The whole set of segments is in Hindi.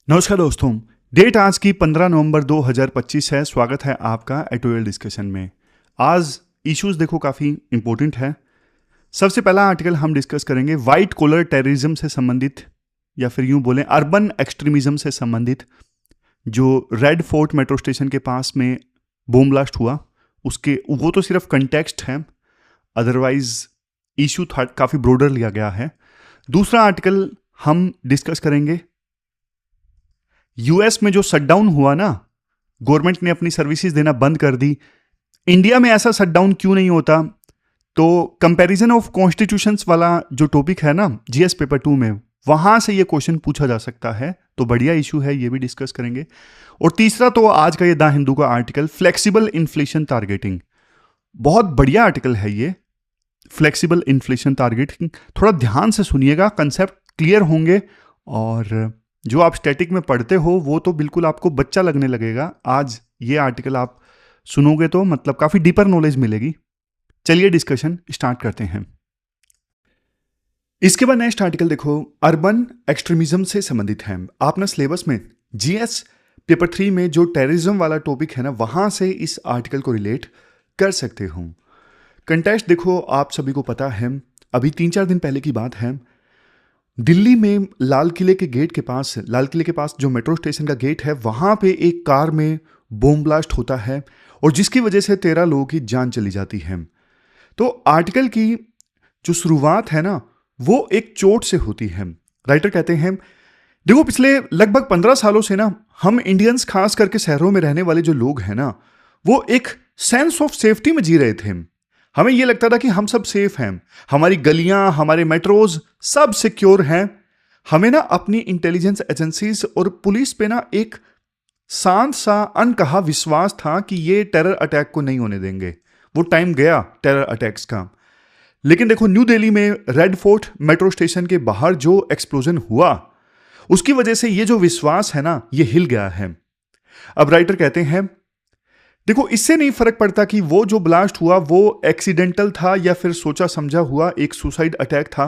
नमस्कार दोस्तों। डेट आज की 15 नवंबर 2025 है। स्वागत है आपका एटोयल डिस्कशन में। आज इश्यूज देखो काफ़ी इंपॉर्टेंट है। सबसे पहला आर्टिकल हम डिस्कस करेंगे वाइट कॉलर टेररिज्म से संबंधित, या फिर यूं बोलें अर्बन एक्सट्रीमिज्म से संबंधित। जो रेड फोर्ट मेट्रो स्टेशन के पास में बॉम्ब ब्लास्ट हुआ, उसके वो तो सिर्फ कंटेक्स्ट है, अदरवाइज इशू काफ़ी ब्रॉडर लिया गया है। दूसरा आर्टिकल हम डिस्कस करेंगे यूएस में जो शटडाउन हुआ ना, गवर्नमेंट ने अपनी सर्विसेज देना बंद कर दी। इंडिया में ऐसा शटडाउन क्यों नहीं होता? तो कंपैरिजन ऑफ कॉन्स्टिट्यूशंस वाला जो टॉपिक है ना जीएस पेपर 2 में, वहां से ये क्वेश्चन पूछा जा सकता है, तो बढ़िया इशू है, ये भी डिस्कस करेंगे। और तीसरा तो आज का ये द हिंदू का आर्टिकल फ्लेक्सिबल इन्फ्लेशन टारगेटिंग, बहुत बढ़िया आर्टिकल है ये। फ्लेक्सिबल इन्फ्लेशन टारगेटिंग, थोड़ा ध्यान से सुनिएगा, कंसेप्ट क्लियर होंगे। और जो आप स्टैटिक में पढ़ते हो वो तो बिल्कुल आपको बच्चा लगने लगेगा। आज ये आर्टिकल आप सुनोगे तो मतलब काफ़ी डीपर नॉलेज मिलेगी। चलिए डिस्कशन स्टार्ट करते हैं। इसके बाद नेक्स्ट आर्टिकल देखो, अर्बन एक्सट्रीमिज्म से संबंधित है। आप ना सिलेबस में जीएस पेपर 3 में जो टेररिज्म वाला टॉपिक है ना, वहां से इस आर्टिकल को रिलेट कर सकते हो। कंटेक्स्ट देखो, आप सभी को पता है, अभी 3-4 दिन पहले की बात है। दिल्ली में लाल किले के पास जो मेट्रो स्टेशन का गेट है, वहां पे एक कार में बॉम्ब ब्लास्ट होता है और जिसकी वजह से 13 लोगों की जान चली जाती है। तो आर्टिकल की जो शुरुआत है ना, वो एक चोट से होती है। राइटर कहते हैं, देखो पिछले लगभग 15 सालों से ना हम इंडियंस, खास करके शहरों में रहने वाले जो लोग हैं ना, वो एक सेंस ऑफ सेफ्टी में जी रहे थे। हमें यह लगता था कि हम सब सेफ हैं, हमारी गलियां, हमारे मेट्रोज सब सिक्योर हैं। हमें ना अपनी इंटेलिजेंस एजेंसीज और पुलिस पे ना एक शांत सा अनकहा विश्वास था कि ये टेरर अटैक को नहीं होने देंगे। वो टाइम गया टेरर अटैक्स का। लेकिन देखो, न्यू दिल्ली में रेड फोर्ट मेट्रो स्टेशन के बाहर जो एक्सप्लोजन हुआ, उसकी वजह से ये जो विश्वास है ना, ये हिल गया है। अब राइटर कहते हैं, देखो इससे नहीं फर्क पड़ता कि वो जो ब्लास्ट हुआ वो एक्सीडेंटल था या फिर सोचा समझा हुआ एक सुसाइड अटैक था।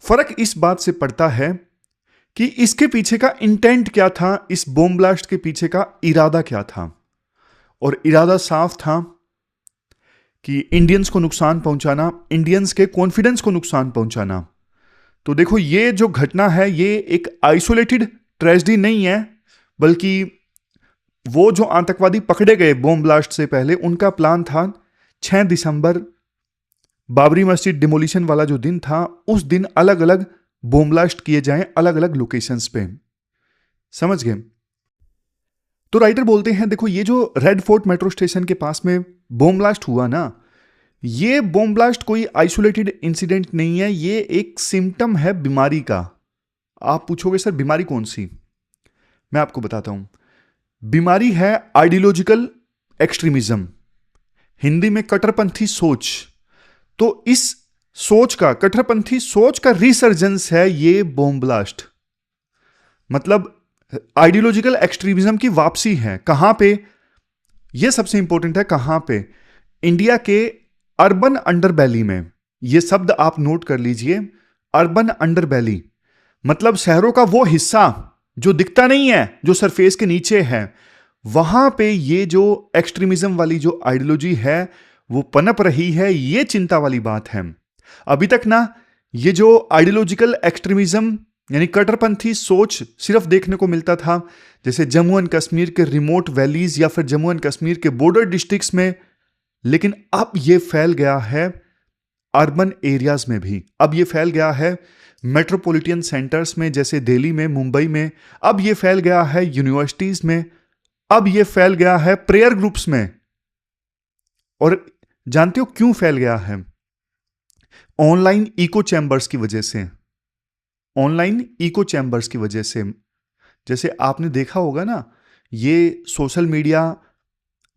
फर्क इस बात से पड़ता है कि इसके पीछे का इंटेंट क्या था, इस बॉम्ब ब्लास्ट के पीछे का इरादा क्या था। और इरादा साफ था कि इंडियंस को नुकसान पहुंचाना, इंडियंस के कॉन्फिडेंस को नुकसान पहुंचाना। तो देखो, ये जो घटना है ये एक आइसोलेटेड ट्रेजेडी नहीं है, बल्कि वो जो आतंकवादी पकड़े गए बॉम्ब ब्लास्ट से पहले, उनका प्लान था 6 दिसंबर बाबरी मस्जिद डिमोलिशन वाला जो दिन था, उस दिन अलग अलग बॉम्ब ब्लास्ट किए जाएं अलग अलग लोकेशंस पे। समझ गए? तो राइटर बोलते हैं, देखो ये जो रेड फोर्ट मेट्रो स्टेशन के पास में बॉम्ब ब्लास्ट हुआ ना, ये बॉम्ब ब्लास्ट कोई आइसोलेटेड इंसिडेंट नहीं है, ये एक सिम्टम है बीमारी का। आप पूछोगे सर बीमारी कौन सी? मैं आपको बताता हूं। बीमारी है आइडियोलॉजिकल एक्सट्रीमिज्म, हिंदी में कट्टरपंथी सोच। तो इस सोच का, कट्टरपंथी सोच का रिसर्जेंस है ये बॉम्ब ब्लास्ट। मतलब आइडियोलॉजिकल एक्सट्रीमिज्म की वापसी है। कहां पे? यह सबसे इंपॉर्टेंट है, कहां पे? इंडिया के अर्बन अंडरबेली में। यह शब्द आप नोट कर लीजिए, अर्बन अंडरबेली, मतलब शहरों का वो हिस्सा जो दिखता नहीं है, जो सरफेस के नीचे है। वहां पे ये जो एक्सट्रीमिज्म वाली जो आइडियोलॉजी है वो पनप रही है। ये चिंता वाली बात है। अभी तक ना ये जो आइडियोलॉजिकल एक्सट्रीमिज्म यानी कट्टरपंथी सोच सिर्फ देखने को मिलता था जैसे जम्मू एंड कश्मीर के रिमोट वैलीज या फिर जम्मू एंड कश्मीर के बॉर्डर डिस्ट्रिक्ट्स में, लेकिन अब ये फैल गया है अर्बन एरियाज में भी। अब ये फैल गया है मेट्रोपॉलिटन सेंटर्स में, जैसे दिल्ली में, मुंबई में। अब ये फैल गया है यूनिवर्सिटीज में। अब ये फैल गया है प्रेयर ग्रुप्स में। और जानते हो क्यों फैल गया है? ऑनलाइन इको चैम्बर्स की वजह से। ऑनलाइन इको चैम्बर्स की वजह से। जैसे आपने देखा होगा ना, ये सोशल मीडिया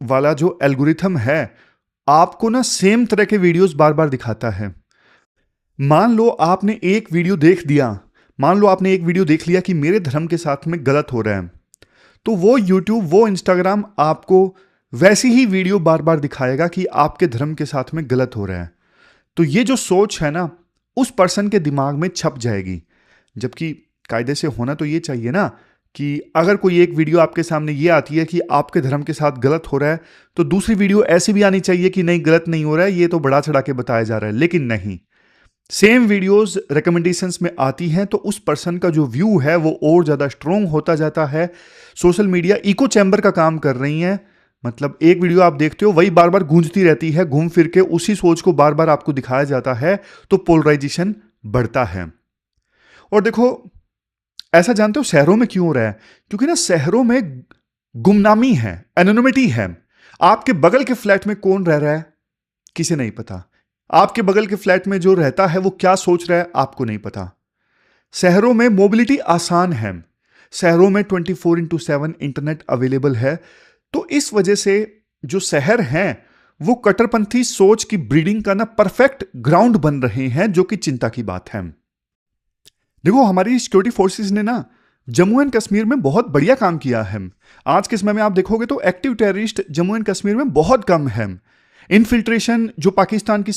वाला जो एल्गोरिथम है, आपको ना सेम तरह के वीडियोस बार बार दिखाता है। मान लो आपने एक वीडियो देख लिया कि मेरे धर्म के साथ में गलत हो रहा है, तो वो यूट्यूब, वो इंस्टाग्राम आपको वैसी ही वीडियो बार बार दिखाएगा कि आपके धर्म के साथ में गलत हो रहा है। तो ये जो सोच है ना, उस पर्सन के दिमाग में छप जाएगी। जबकि कायदे से होना तो ये चाहिए ना कि अगर कोई एक वीडियो आपके सामने ये आती है कि आपके धर्म के साथ गलत हो रहा है, तो दूसरी वीडियो ऐसी भी आनी चाहिए कि नहीं, गलत नहीं हो रहा है, ये तो बढ़ा चढ़ा के बताया जा रहा है। लेकिन नहीं, सेम वीडियोस रिकमेंडेशंस में आती हैं तो उस पर्सन का जो व्यू है वो और ज़्यादा स्ट्रोंग होता जाता है। सोशल मीडिया इको चैम्बर का काम कर रही हैं। मतलब एक वीडियो आप देखते हो, वही बार बार गूंजती रहती है, घूम फिर के उसी सोच को बार बार आपको दिखाया जाता है, तो पोलराइजेशन बढ़ता है। और देखो, ऐसा जानते हो शहरों में क्यों हो रहा है? क्योंकि ना शहरों में गुमनामी है, एनोनिमिटी है। आपके बगल के फ्लैट में कौन रह रहा है किसे नहीं पता। आपके बगल के फ्लैट में जो रहता है वो क्या सोच रहा है आपको नहीं पता। शहरों में मोबिलिटी आसान है, शहरों में 24/7 इंटरनेट अवेलेबल है। तो इस वजह से जो शहर हैं वो कट्टरपंथी सोच की ब्रीडिंग का ना परफेक्ट ग्राउंड बन रहे हैं, जो कि चिंता की बात है। देखो, हमारी सिक्योरिटी फोर्सेस ने ना जम्मू एंड कश्मीर में बहुत बढ़िया काम किया है। आज के समय में आप देखोगे तो active terrorist Jammu and Kashmir में बहुत कम है। इनफिल्ट्रेशन जो पाकिस्तान की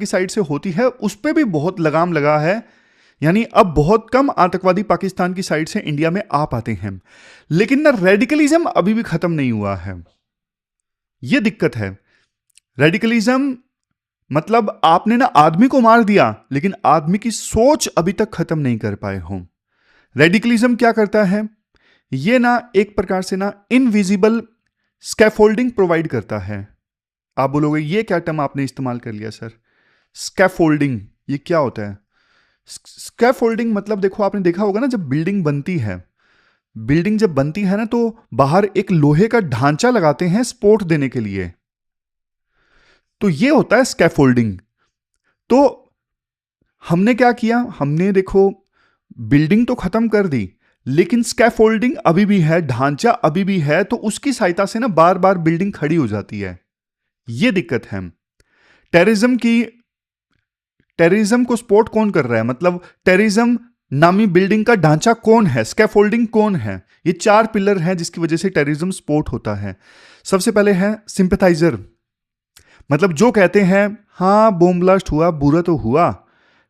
साइड से होती है उस पर भी बहुत लगाम लगा है। यानी अब बहुत कम आतंकवादी पाकिस्तान की साइड से इंडिया में आ पाते हैं। लेकिन ना रेडिकलिज्म अभी भी खत्म नहीं हुआ है, यह दिक्कत है। रेडिकलिज्म मतलब आपने ना आदमी को मार दिया, लेकिन आदमी की सोच अभी तक खत्म नहीं कर पाए हो। रेडिकलिज्म क्या करता है? ये ना एक प्रकार से ना इनविजिबल स्कैफोल्डिंग प्रोवाइड करता है। आप बोलोगे ये क्या टर्म आपने इस्तेमाल कर लिया सर, स्कैफोल्डिंग, ये क्या होता है? स्कैफोल्डिंग मतलब देखो, आपने देखा होगा ना, जब बिल्डिंग जब बनती है ना, तो बाहर एक लोहे का ढांचा लगाते हैं सपोर्ट देने के लिए, तो ये होता है स्कैफोल्डिंग। तो हमने क्या किया, हमने देखो बिल्डिंग तो खत्म कर दी, लेकिन स्कैफोल्डिंग अभी भी है, ढांचा अभी भी है, तो उसकी सहायता से ना बार बार बिल्डिंग खड़ी हो जाती है। यह दिक्कत है। टेररिज्म को सपोर्ट कौन कर रहा है? मतलब टेररिज्म नामी बिल्डिंग का ढांचा कौन है, स्कैफोल्डिंग कौन है? ये 4 पिलर हैं जिसकी वजह से टेररिज्म सपोर्ट होता है। सबसे पहले है सिंपैथाइजर, मतलब जो कहते हैं हां बॉम्ब ब्लास्ट हुआ, बुरा तो हुआ,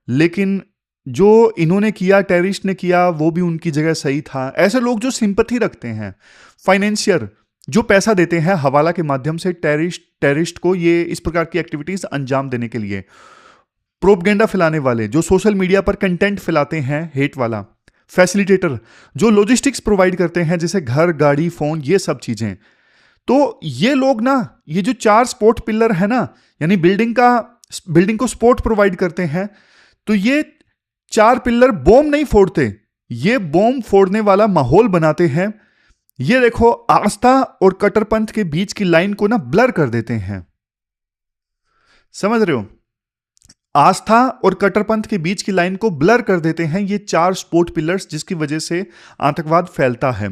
लेकिन जो इन्होंने किया, टेररिस्ट ने किया, वो भी उनकी जगह सही था। ऐसे लोग जो सिंपैथी रखते हैं। फाइनेंशियर, जो पैसा देते हैं हवाला के माध्यम से टेररिस्ट को ये इस प्रकार की एक्टिविटीज अंजाम देने के लिए। प्रोपगेंडा फैलाने वाले, जो सोशल मीडिया पर कंटेंट फैलाते हैं हेट वाला। फैसिलिटेटर, जो लॉजिस्टिक्स प्रोवाइड करते हैं, जैसे घर, गाड़ी, फोन, ये सब चीजें। तो ये लोग ना, ये जो 4 सपोर्ट पिलर है ना, यानी बिल्डिंग को सपोर्ट प्रोवाइड करते हैं, तो ये 4 पिलर बॉम्ब नहीं फोड़ते, ये बॉम्ब फोड़ने वाला माहौल बनाते हैं। ये देखो, आस्था और कट्टरपंथ के बीच की लाइन को ना ब्लर कर देते हैं। समझ रहे हो? आस्था और कट्टरपंथ के बीच की लाइन को ब्लर कर देते हैं ये 4 सपोर्ट पिलर्स, जिसकी वजह से आतंकवाद फैलता है।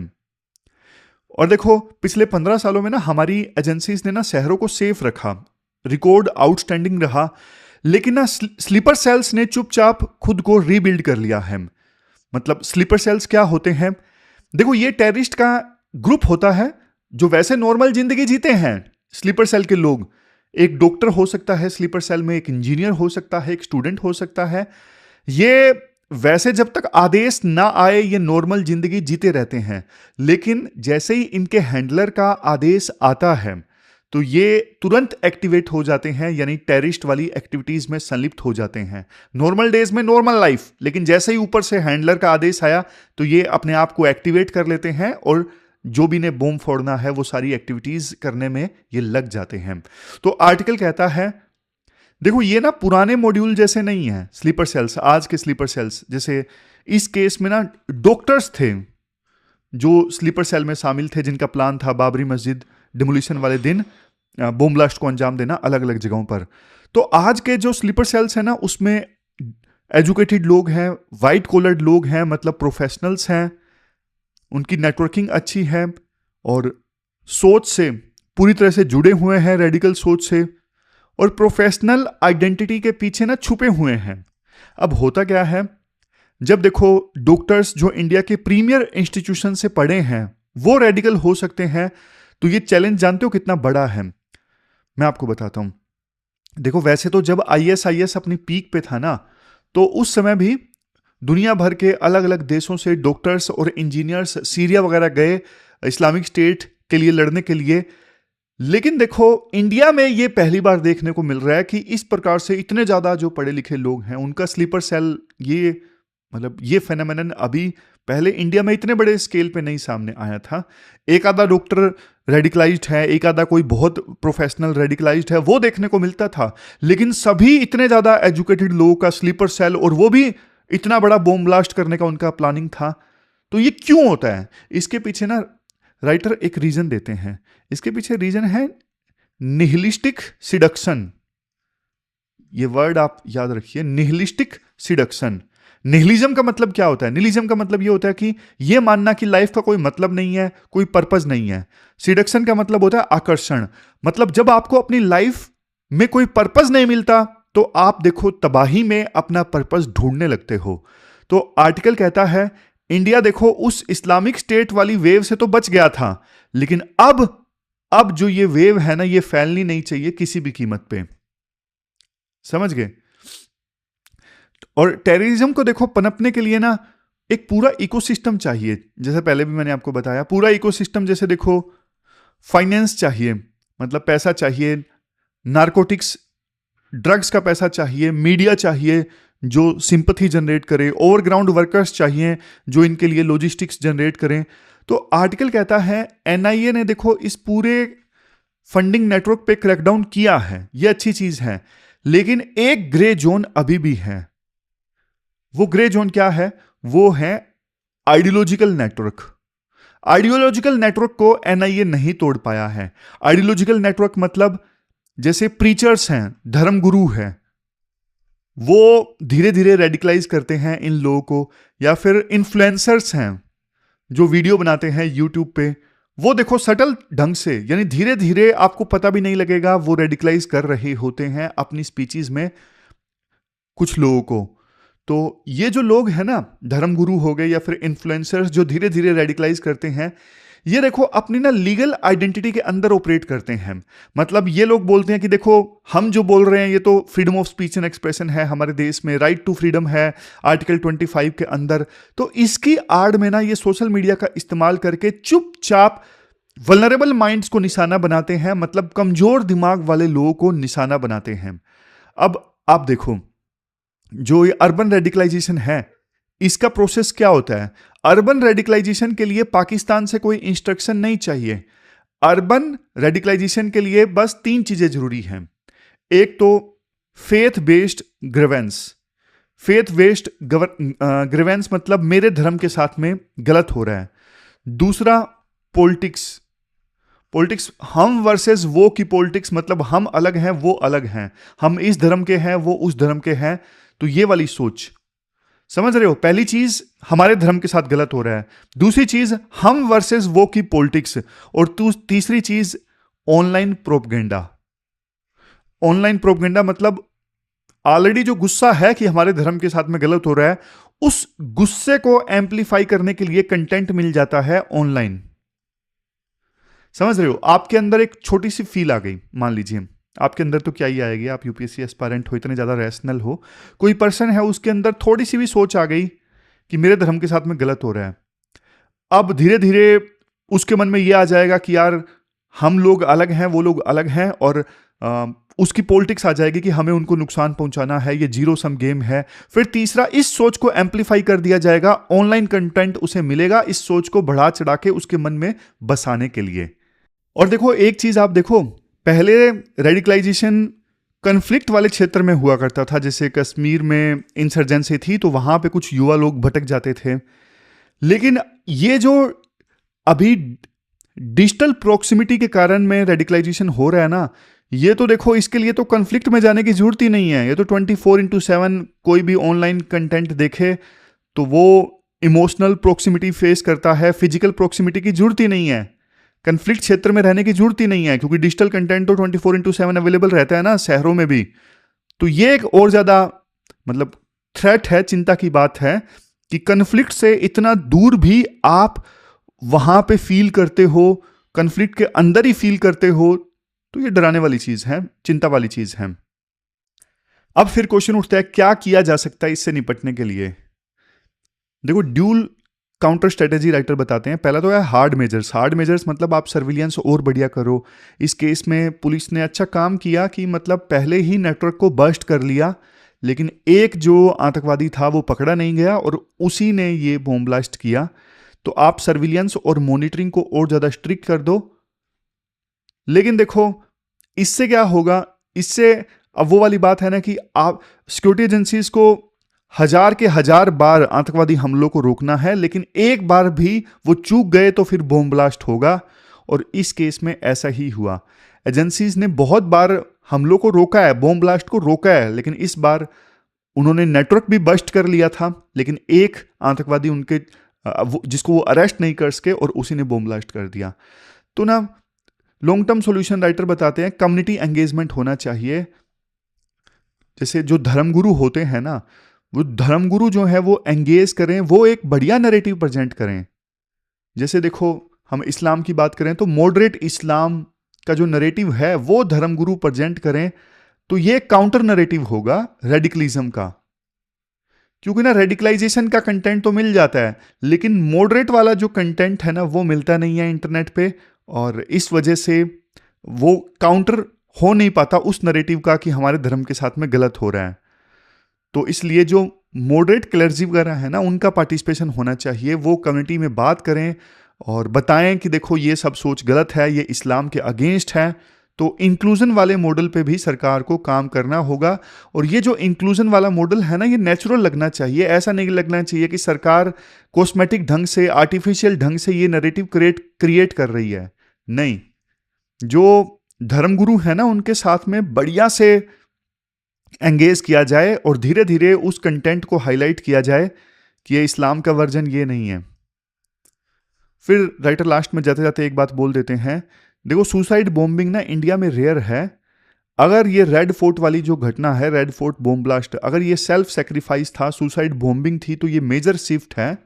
और देखो, पिछले 15 सालों में ना हमारी एजेंसीज ने ना शहरों को सेफ रखा, रिकॉर्ड आउटस्टैंडिंग रहा, लेकिन ना स्लीपर सेल्स ने चुपचाप खुद को रीबिल्ड कर लिया है। मतलब स्लीपर सेल्स क्या होते हैं? देखो, ये टेररिस्ट का ग्रुप होता है जो वैसे नॉर्मल जिंदगी जीते हैं। स्लीपर सेल के लोग, एक डॉक्टर हो सकता है स्लीपर सेल में, एक इंजीनियर हो सकता है, एक स्टूडेंट हो सकता है। ये वैसे जब तक आदेश ना आए ये नॉर्मल जिंदगी जीते रहते हैं, लेकिन जैसे ही इनके हैंडलर का आदेश आता है तो ये तुरंत एक्टिवेट हो जाते हैं, यानी टेररिस्ट वाली एक्टिविटीज में संलिप्त हो जाते हैं। नॉर्मल डेज में नॉर्मल लाइफ, लेकिन जैसे ही ऊपर से हैंडलर का आदेश आया तो ये अपने आप को एक्टिवेट कर लेते हैं और जो भी ने बॉम्ब फोड़ना है वो सारी एक्टिविटीज करने में ये लग जाते हैं। तो आर्टिकल कहता है, देखो ये ना पुराने मॉड्यूल जैसे नहीं है स्लीपर सेल्स, आज के स्लीपर सेल्स जैसे इस केस में ना डॉक्टर्स थे जो स्लीपर सेल में शामिल थे, जिनका प्लान था बाबरी मस्जिद डिमोलिशन वाले दिन बॉम्ब ब्लास्ट को अंजाम देना अलग अलग जगहों पर। तो आज के जो स्लीपर सेल्स हैं ना, उसमें एजुकेटेड लोग हैं, वाइट कॉलर्ड लोग हैं, मतलब प्रोफेशनल्स हैं, उनकी नेटवर्किंग अच्छी है और सोच से पूरी तरह से जुड़े हुए हैं, रेडिकल सोच से, और प्रोफेशनल आइडेंटिटी के पीछे ना छुपे हुए हैं। अब होता क्या है, जब देखो डॉक्टर्स जो इंडिया के प्रीमियर इंस्टीट्यूशन से पढ़े हैं वो रेडिकल हो सकते हैं, तो ये चैलेंज जानते हो कितना बड़ा है? मैं आपको बताता हूं। देखो, वैसे तो जब ISIS अपनी पीक पे था ना, तो उस समय भी दुनिया भर के अलग अलग देशों से डॉक्टर्स और इंजीनियर्स सीरिया वगैरह गए इस्लामिक स्टेट के लिए लड़ने के लिए। लेकिन देखो इंडिया में ये पहली बार देखने को मिल रहा है कि इस प्रकार से इतने ज़्यादा जो पढ़े लिखे लोग हैं उनका स्लीपर सेल, ये मतलब ये फेनोमेनन अभी पहले इंडिया में इतने बड़े स्केल पे नहीं सामने आया था। एक आधा डॉक्टर रेडिकलाइज्ड है, एक आधा कोई बहुत प्रोफेशनल रेडिकलाइज्ड है, वो देखने को मिलता था। लेकिन सभी इतने ज़्यादा एजुकेटेड लोगों का स्लीपर सेल, और वो भी इतना बड़ा बॉम्ब ब्लास्ट करने का उनका प्लानिंग था। तो ये क्यों होता है? इसके पीछे ना राइटर एक रीजन देते हैं। इसके पीछे रीजन है निहिलिस्टिक सिडक्शन। ये वर्ड आप याद रखिए, निहिलिस्टिक सिडक्शन। निहिलिज्म का मतलब क्या होता है? निहिलिज्म का मतलब ये होता है कि ये मानना कि लाइफ का कोई मतलब नहीं है, कोई पर्पस नहीं है। सिडक्शन का मतलब होता है आकर्षण। मतलब जब आपको अपनी लाइफ में कोई पर्पस नहीं मिलता तो आप देखो तबाही में अपना पर्पस ढूंढने लगते हो। तो आर्टिकल कहता है इंडिया देखो उस इस्लामिक स्टेट वाली वेव से तो बच गया था, लेकिन अब जो ये वेव है ना, ये फैलनी नहीं चाहिए किसी भी कीमत पे। समझ गए? और टेररिज्म को देखो पनपने के लिए ना एक पूरा इकोसिस्टम चाहिए। जैसे पहले भी मैंने आपको बताया, पूरा इकोसिस्टम। जैसे देखो फाइनेंस चाहिए, मतलब पैसा चाहिए, नारकोटिक्स ड्रग्स का पैसा चाहिए, मीडिया चाहिए जो सिंपथी जनरेट करे, ओवरग्राउंड वर्कर्स चाहिए जो इनके लिए लॉजिस्टिक्स जनरेट करें। तो आर्टिकल कहता है एनआईए ने देखो इस पूरे फंडिंग नेटवर्क पे क्रैकडाउन किया है, ये अच्छी चीज है, लेकिन एक ग्रे जोन अभी भी है। वो ग्रे जोन क्या है? वो है आइडियोलॉजिकल नेटवर्क। आइडियोलॉजिकल नेटवर्क को एनआईए नहीं तोड़ पाया है। आइडियोलॉजिकल नेटवर्क मतलब जैसे प्रीचर्स हैं, धर्मगुरु हैं, वो धीरे धीरे रेडिकलाइज करते हैं इन लोगों को, या फिर इन्फ्लुएंसर्स हैं जो वीडियो बनाते हैं यूट्यूब पे, वो देखो सटल ढंग से, यानी धीरे धीरे आपको पता भी नहीं लगेगा वो रेडिकलाइज कर रहे होते हैं अपनी स्पीचेस में कुछ लोगों को। तो ये जो लोग हैं ना, धर्मगुरु हो गए या फिर इन्फ्लुएंसर्स जो धीरे धीरे रेडिकलाइज करते हैं, ये देखो अपनी ना लीगल आइडेंटिटी के अंदर ऑपरेट करते हैं। मतलब ये लोग बोलते हैं कि देखो हम जो बोल रहे हैं ये तो freedom of speech and expression है, हमारे देश में राइट टू फ्रीडम है आर्टिकल 25 के अंदर। तो इसकी आड़ में ना ये सोशल मीडिया का इस्तेमाल करके चुपचाप वल्नरेबल माइंड्स को निशाना बनाते हैं, मतलब कमजोर दिमाग वाले लोगों को निशाना बनाते हैं। अब आप देखो जो ये अर्बन रेडिकलाइजेशन है, इसका प्रोसेस क्या होता है? अर्बन रेडिकलाइजेशन के लिए पाकिस्तान से कोई इंस्ट्रक्शन नहीं चाहिए। अर्बन रेडिकलाइजेशन के लिए बस 3 चीजें जरूरी हैं। एक तो faith based grievance. Faith based grievance मतलब मेरे धर्म के साथ में गलत हो रहा है। दूसरा पॉलिटिक्स। पॉलिटिक्स हम वर्सेस वो की पॉलिटिक्स, मतलब हम अलग हैं वो अलग हैं, हम इस धर्म के हैं वो उस धर्म के हैं। तो ये वाली सोच, समझ रहे हो? पहली चीज हमारे धर्म के साथ गलत हो रहा है, दूसरी चीज हम वर्सेस वो की पॉलिटिक्स, और तीसरी चीज ऑनलाइन प्रोपगेंडा। ऑनलाइन प्रोपगेंडा मतलब ऑलरेडी जो गुस्सा है कि हमारे धर्म के साथ में गलत हो रहा है, उस गुस्से को एम्पलीफाई करने के लिए कंटेंट मिल जाता है ऑनलाइन। समझ रहे हो? आपके अंदर एक छोटी सी फील आ गई, मान लीजिए आपके अंदर तो क्या ही आएगी, आप यूपीएससी एस्पायरेंट हो, इतने ज़्यादा रैशनल हो, कोई पर्सन है उसके अंदर थोड़ी सी भी सोच आ गई कि मेरे धर्म के साथ में गलत हो रहा है। अब धीरे धीरे उसके मन में ये आ जाएगा कि यार हम लोग अलग हैं वो लोग अलग हैं, और उसकी पॉलिटिक्स आ जाएगी कि हमें उनको नुकसान पहुंचाना है, ये जीरो सम गेम है। फिर तीसरा, इस सोच को एम्पलीफाई कर दिया जाएगा, ऑनलाइन कंटेंट उसे मिलेगा इस सोच को बढ़ा चढ़ा के उसके मन में बसाने के लिए। और देखो एक चीज आप देखो, पहले रेडिकलाइजेशन कन्फ्लिक्ट वाले क्षेत्र में हुआ करता था, जैसे कश्मीर में इंसर्जेंसी थी तो वहां पे कुछ युवा लोग भटक जाते थे। लेकिन ये जो अभी डिजिटल प्रॉक्सिमिटी के कारण में रेडिकलाइजेशन हो रहा है ना, ये तो देखो इसके लिए तो कन्फ्लिक्ट में जाने की जरूरत ही नहीं है। ये तो 24/7 कोई भी ऑनलाइन कंटेंट देखे तो वो इमोशनल प्रॉक्सिमिटी फेस करता है, फिजिकल प्रॉक्सिमिटी की जरूरत ही नहीं है, कन्फ्लिक्ट क्षेत्र में रहने की जरूरत ही नहीं है, क्योंकि डिजिटल कंटेंट तो 24/7 अवेलेबल रहता है ना, शहरों में भी। तो ये एक और ज्यादा मतलब थ्रेट है, चिंता की बात है कि कन्फ्लिक्ट से इतना दूर भी आप वहां पे फील करते हो, कन्फ्लिक्ट के अंदर ही फील करते हो, तो ये डराने वाली चीज है, चिंता वाली चीज है। अब फिर क्वेश्चन उठता है क्या किया जा सकता है इससे निपटने के लिए? देखो ड्यूल काउंटर स्ट्रेटेजी राइटर बताते हैं। पहला तो है हार्ड मेजर्स। हार्ड मेजर्स मतलब आप सर्विलियंस और बढ़िया करो। इस केस में पुलिस ने अच्छा काम किया कि मतलब पहले ही नेटवर्क को बस्ट कर लिया, लेकिन एक जो आतंकवादी था वो पकड़ा नहीं गया और उसी ने ये बॉम्ब ब्लास्ट किया। तो आप सर्विलियंस और मॉनिटरिंग को और ज़्यादा स्ट्रिक्ट कर दो। लेकिन देखो इससे क्या होगा, इससे अब वो वाली बात है ना कि आप सिक्योरिटी एजेंसीज को हजार के हजार बार आतंकवादी हमलों को रोकना है, लेकिन एक बार भी वो चूक गए तो फिर बॉम्ब ब्लास्ट होगा। और इस केस में ऐसा ही हुआ। एजेंसीज ने बहुत बार हमलों को रोका है, बॉम्ब ब्लास्ट को रोका है, लेकिन इस बार उन्होंने नेटवर्क भी बस्ट कर लिया था, लेकिन एक आतंकवादी उनके जिसको वो अरेस्ट नहीं कर सके और उसी ने बॉम्ब ब्लास्ट कर दिया। तो ना लॉन्ग टर्म सॉल्यूशन राइटर बताते हैं कम्युनिटी एंगेजमेंट होना चाहिए। जैसे जो धर्मगुरु होते हैं ना, वो धर्मगुरु जो है वो एंगेज करें, वो एक बढ़िया नैरेटिव प्रेजेंट करें। जैसे देखो हम इस्लाम की बात करें तो मॉडरेट इस्लाम का जो नैरेटिव है वो धर्मगुरु प्रेजेंट करें, तो ये काउंटर नैरेटिव होगा रेडिकलिज्म का। क्योंकि ना रेडिकलाइजेशन का कंटेंट तो मिल जाता है, लेकिन मॉडरेट वाला जो कंटेंट है ना वो मिलता नहीं है इंटरनेट पे, और इस वजह से वो काउंटर हो नहीं पाता उस नैरेटिव का कि हमारे धर्म के साथ में गलत हो रहा है। तो इसलिए जो मॉडरेट क्लर्जी वगैरह है ना उनका पार्टिसिपेशन होना चाहिए। वो कम्युनिटी में बात करें और बताएं कि देखो ये सब सोच गलत है, ये इस्लाम के अगेंस्ट है। तो इंक्लूजन वाले मॉडल पे भी सरकार को काम करना होगा। और ये जो इंक्लूजन वाला मॉडल है ना ये नेचुरल लगना चाहिए। ऐसा नहीं लगना चाहिए कि सरकार कॉस्मेटिक ढंग से, आर्टिफिशियल ढंग से ये नैरेटिव क्रिएट कर रही है। नहीं, जो धर्मगुरु है ना उनके साथ में बढ़िया से एंगेज किया जाए और धीरे धीरे उस कंटेंट को हाईलाइट किया जाए कि ये इस्लाम का वर्जन ये नहीं है। फिर राइटर लास्ट में जाते जाते एक बात बोल देते हैं, देखो सुसाइड बॉम्बिंग ना इंडिया में रेयर है। अगर ये रेड फोर्ट वाली जो घटना है, रेड फोर्ट बॉम्ब ब्लास्ट, अगर ये सेल्फ सेक्रीफाइस था, सुसाइड बॉम्बिंग थी, तो ये मेजर शिफ्ट है।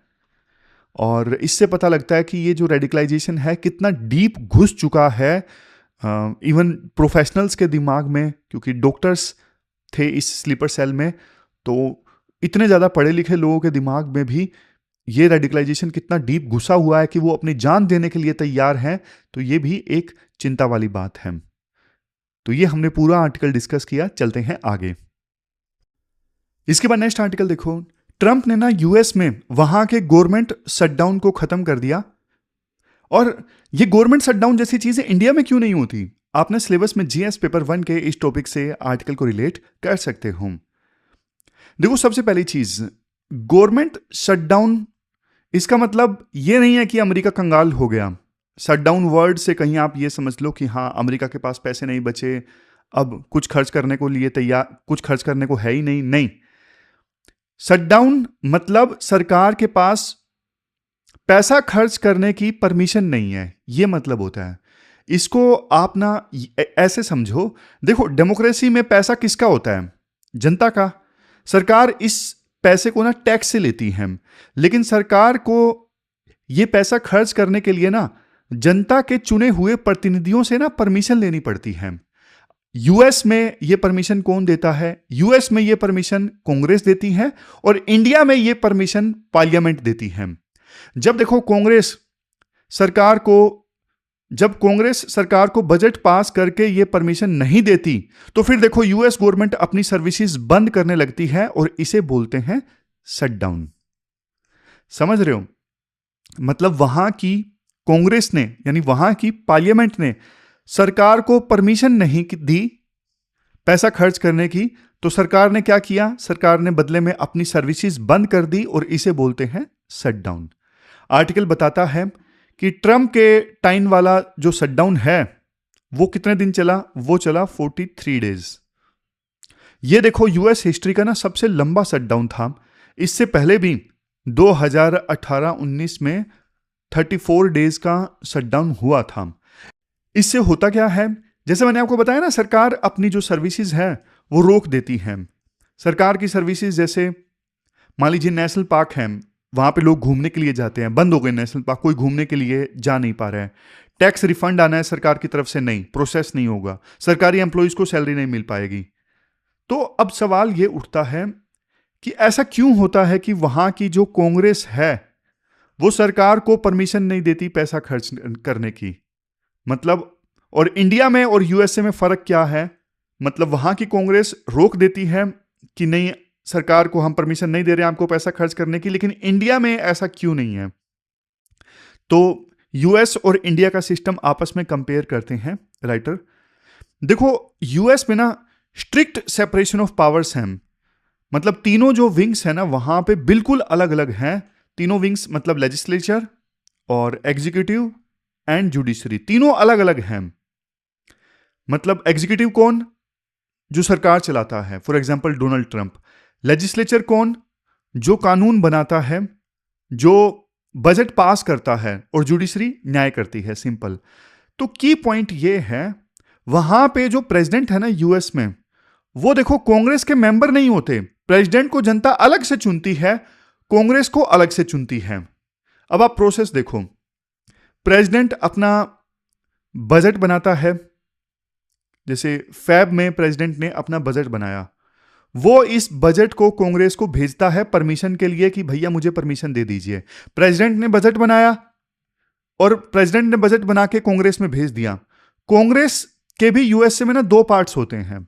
और इससे पता लगता है कि ये जो रेडिकलाइजेशन है कितना डीप घुस चुका है इवन प्रोफेशनल्स के दिमाग में, क्योंकि डॉक्टर्स थे इस स्लीपर सेल में। तो इतने ज़्यादा पढ़े लिखे लोगों के दिमाग में भी ये रेडिकलाइजेशन कितना डीप घुसा हुआ है कि वो अपनी जान देने के लिए तैयार हैं। तो ये भी एक चिंता वाली बात है। तो ये हमने पूरा आर्टिकल डिस्कस किया। चलते हैं आगे। इसके बाद नेक्स्ट आर्टिकल देखो, ट्रंप ने ना यूएस में वहां के गवर्नमेंट शटडाउन को खत्म कर दिया। और ये गवर्नमेंट शटडाउन जैसी चीजें इंडिया में क्यों नहीं होती? आपने सिलेबस में जीएस पेपर 1 के इस टॉपिक से आर्टिकल को रिलेट कर सकते हो। देखो सबसे पहली चीज, गवर्नमेंट शटडाउन, इसका मतलब ये नहीं है कि अमेरिका कंगाल हो गया। शटडाउन वर्ड से कहीं आप ये समझ लो कि हाँ अमेरिका के पास पैसे नहीं बचे, अब कुछ खर्च करने को लिए तैयार, कुछ खर्च करने को है ही नहीं। नहीं, शटडाउन मतलब सरकार के पास पैसा खर्च करने की परमिशन नहीं है, ये मतलब होता है। इसको आप ना ऐसे समझो, देखो डेमोक्रेसी में पैसा किसका होता है? जनता का। सरकार इस पैसे को ना टैक्स से लेती है, लेकिन सरकार को ये पैसा खर्च करने के लिए ना जनता के चुने हुए प्रतिनिधियों से ना परमिशन लेनी पड़ती है। यूएस में ये परमिशन कौन देता है? यूएस में ये परमिशन कांग्रेस देती है और इंडिया में ये परमिशन पार्लियामेंट देती है। जब देखो कांग्रेस सरकार को बजट पास करके ये परमिशन नहीं देती, तो फिर देखो यूएस गवर्नमेंट अपनी सर्विसेज बंद करने लगती है और इसे बोलते हैं शटडाउन। समझ रहे हो? मतलब वहां की कांग्रेस ने, यानी वहां की पार्लियामेंट ने सरकार को परमिशन नहीं दी पैसा खर्च करने की, तो सरकार ने क्या किया? सरकार ने बदले में अपनी सर्विसेज बंद कर दी और इसे बोलते हैं शटडाउन। आर्टिकल बताता है कि ट्रंप के टाइम वाला जो शटडाउन है वो कितने दिन चला? वो चला 43 डेज। ये देखो यूएस हिस्ट्री का ना सबसे लंबा शटडाउन था। इससे पहले भी 2018-19 में 34 डेज का शटडाउन हुआ था। इससे होता क्या है, जैसे मैंने आपको बताया ना, सरकार अपनी जो सर्विसेज है वो रोक देती है। सरकार की सर्विसेज, जैसे मान लीजिए नेशनल पार्क है, वहां पे लोग घूमने के लिए जाते हैं, बंद हो गए नेशनल पार्क, कोई घूमने के लिए जा नहीं पा रहा है। टैक्स रिफंड आना है सरकार की तरफ से, नहीं, प्रोसेस नहीं होगा, सरकारी एम्प्लॉइज को सैलरी नहीं मिल पाएगी। तो अब सवाल ये उठता है कि ऐसा क्यों होता है कि वहां की जो कांग्रेस है वो सरकार को परमिशन नहीं देती पैसा खर्च करने की। मतलब, और इंडिया में और यूएसए में फर्क क्या है? मतलब वहां की कांग्रेस रोक देती है कि नहीं, सरकार को हम परमिशन नहीं दे रहे हैं आपको पैसा खर्च करने की, लेकिन इंडिया में ऐसा क्यों नहीं है? तो यूएस और इंडिया का सिस्टम आपस में कंपेयर करते हैं राइटर। देखो, यूएस में ना स्ट्रिक्ट सेपरेशन ऑफ पावर्स हैं। मतलब तीनों जो विंग्स हैं ना वहां पे बिल्कुल अलग अलग हैं। तीनों विंग्स मतलब लेजिस्लेचर और एग्जीक्यूटिव एंड जुडिशरी, तीनों अलग अलग हैं। मतलब एग्जीक्यूटिव कौन? जो सरकार चलाता है, for example Donald Trump. Legislature कौन? जो कानून बनाता है, जो बजट पास करता है, और जुडिशरी न्याय करती है। सिंपल। तो की पॉइंट ये है, वहां पे जो प्रेसिडेंट है ना यूएस में, वो देखो कांग्रेस के मेंबर नहीं होते। प्रेसिडेंट को जनता अलग से चुनती है, कांग्रेस को अलग से चुनती है। अब आप प्रोसेस देखो, प्रेसिडेंट अपना बजट बनाता है। जैसे फैब में प्रेसिडेंट ने अपना बजट बनाया, वो इस बजट को कांग्रेस को भेजता है परमिशन के लिए कि भैया मुझे परमिशन दे दीजिए। प्रेसिडेंट ने बजट बनाया और प्रेसिडेंट ने बजट बना के कांग्रेस में भेज दिया। कांग्रेस के भी यूएसए में ना दो पार्ट्स होते हैं।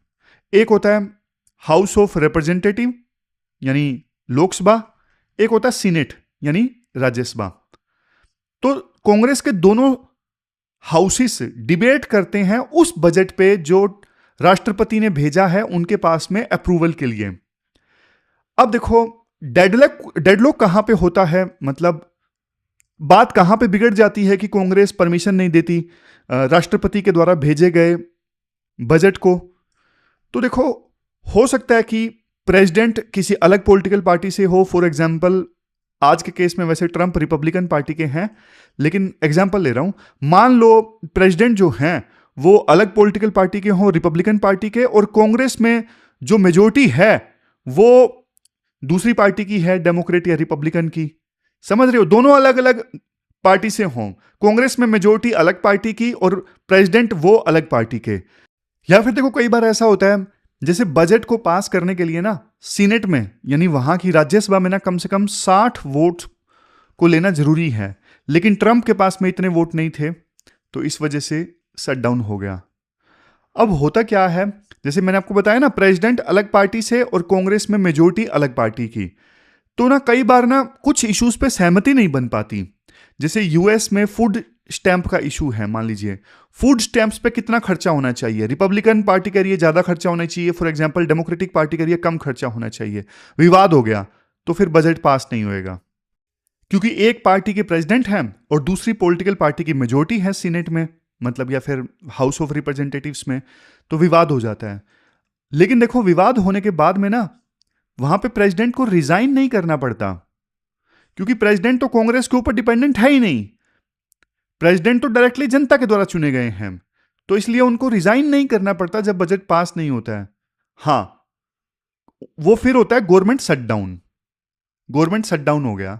एक होता है हाउस ऑफ रिप्रेजेंटेटिव यानी लोकसभा, एक होता है सीनेट यानी राज्यसभा। तो कांग्रेस के दोनों हाउसेस डिबेट करते हैं उस बजट पे जो राष्ट्रपति ने भेजा है उनके पास में अप्रूवल के लिए। अब देखो, डेडलॉक कहां पे होता है, मतलब बात कहां पे बिगड़ जाती है कि कांग्रेस परमिशन नहीं देती राष्ट्रपति के द्वारा भेजे गए बजट को। तो देखो, हो सकता है कि प्रेसिडेंट किसी अलग पॉलिटिकल पार्टी से हो। फॉर एग्जांपल, आज के केस में वैसे ट्रंप रिपब्लिकन पार्टी के हैं, लेकिन एग्जांपल ले रहा हूं। मान लो प्रेसिडेंट जो हैं वो अलग पॉलिटिकल पार्टी के हों, रिपब्लिकन पार्टी के, और कांग्रेस में जो मेजोरिटी है वो दूसरी पार्टी की है, डेमोक्रेट या रिपब्लिकन की। समझ रहे हो? दोनों अलग अलग पार्टी से हों, कांग्रेस में मेजोरिटी अलग पार्टी की और प्रेसिडेंट वो अलग पार्टी के। या फिर देखो, कई बार ऐसा होता है जैसे बजट को पास करने के लिए ना सीनेट में यानी वहां की राज्यसभा में ना कम से कम 60 वोट को लेना जरूरी है, लेकिन ट्रंप के पास में इतने वोट नहीं थे, तो इस वजह से शट डाउन हो गया। अब होता क्या है, जैसे मैंने आपको बताया ना, प्रेसिडेंट अलग पार्टी से और कांग्रेस में मेजोरिटी अलग पार्टी की, तो ना कई बार ना कुछ इश्यूज पे सहमति नहीं बन पाती। जैसे यूएस में फूड स्टैंप का इशू है। मान लीजिए फूड स्टैंप्स पे कितना खर्चा होना चाहिए, रिपब्लिकन पार्टी कह रही है ज्यादा खर्चा होना चाहिए, फॉर एग्जांपल डेमोक्रेटिक पार्टी कह रही है कम खर्चा होना चाहिए। विवाद हो गया तो फिर बजट पास नहीं होएगा, क्योंकि एक पार्टी के प्रेसिडेंट हैं और दूसरी पॉलिटिकल पार्टी की मेजोरिटी है सीनेट में, मतलब या फिर हाउस ऑफ रिप्रेजेंटेटिव्स में, तो विवाद हो जाता है। लेकिन देखो, विवाद होने के बाद में ना वहां पे प्रेसिडेंट को रिजाइन नहीं करना पड़ता, क्योंकि प्रेसिडेंट तो कांग्रेस के ऊपर डिपेंडेंट है ही नहीं। प्रेसिडेंट तो डायरेक्टली जनता के द्वारा चुने गए हैं, तो इसलिए उनको रिजाइन नहीं करना पड़ता जब बजट पास नहीं होता है। हां, वो फिर होता है गवर्नमेंट शटडाउन। गवर्नमेंट शटडाउन हो गया,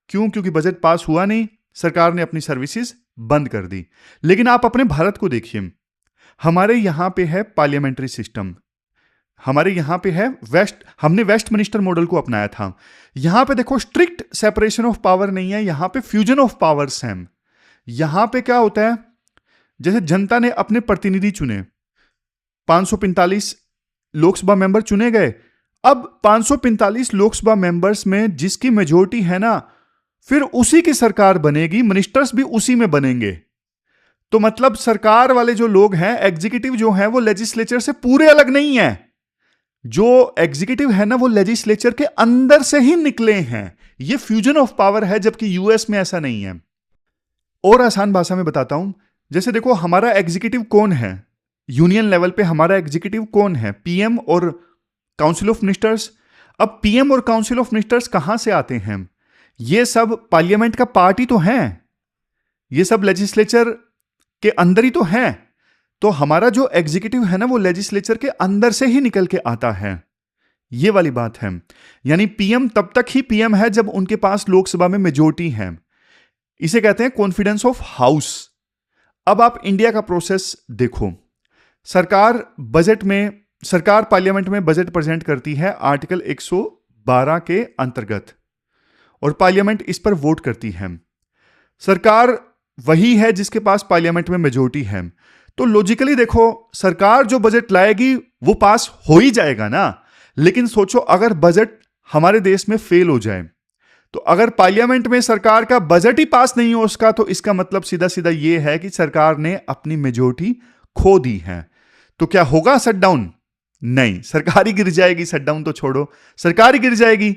क्यों? क्योंकि बजट पास हुआ नहीं, सरकार ने अपनी सर्विसेज बंद कर दी। लेकिन आप अपने भारत को देखिए, हमारे यहां पे है पार्लियामेंट्री सिस्टम, हमारे यहां पे है हमने वेस्टमिनिस्टर मॉडल को अपनाया था। यहां पे देखो, स्ट्रिक्ट सेपरेशन ऑफ पावर नहीं है, यहां पे फ्यूजन ऑफ पावर्स हैं। यहां पे क्या होता है, जैसे जनता ने अपने प्रतिनिधि चुने, 545 लोकसभा मेंबर चुने गए। अब 545 लोकसभा मेंबर्स में जिसकी मेजोरिटी है ना, फिर उसी की सरकार बनेगी, मिनिस्टर्स भी उसी में बनेंगे। तो मतलब सरकार वाले जो लोग हैं, एग्जीक्यूटिव जो हैं, वो लेजिस्लेचर से पूरे अलग नहीं है। जो एग्जीक्यूटिव है ना, वो लेजिस्लेचर के अंदर से ही निकले हैं। ये फ्यूजन ऑफ पावर है, जबकि यूएस में ऐसा नहीं है। और आसान भाषा में बताता हूं, जैसे देखो, हमारा एग्जीक्यूटिव कौन है यूनियन लेवल पे? हमारा एग्जीक्यूटिव कौन है? पीएम और काउंसिल ऑफ मिनिस्टर्स। अब पीएम और काउंसिल ऑफ मिनिस्टर्स कहां से आते हैं? ये सब पार्लियामेंट का पार्ट ही तो है, ये सब लेजिस्लेचर के अंदर ही तो है। तो हमारा जो एग्जीक्यूटिव है ना, वो लेजिस्लेचर के अंदर से ही निकल के आता है। ये वाली बात है। यानी पीएम तब तक ही पीएम है जब उनके पास लोकसभा में मेजोरिटी है। इसे कहते हैं कॉन्फिडेंस ऑफ हाउस। अब आप इंडिया का प्रोसेस देखो, सरकार पार्लियामेंट में बजट प्रेजेंट करती है आर्टिकल 12 के अंतर्गत, और पार्लियामेंट इस पर वोट करती है। सरकार वही है जिसके पास पार्लियामेंट में मेजोरिटी है। तो लॉजिकली देखो, सरकार जो बजट लाएगी वो पास हो ही जाएगा ना। लेकिन सोचो, अगर बजट हमारे देश में फेल हो जाए, तो अगर पार्लियामेंट में सरकार का बजट ही पास नहीं हो उसका, तो इसका मतलब सीधा सीधा यह है कि सरकार ने अपनी मेजोरिटी खो दी है। तो क्या होगा शटडाउन? नहीं, सरकार ही गिर जाएगी। शटडाउन तो छोड़ो, सरकार ही गिर जाएगी।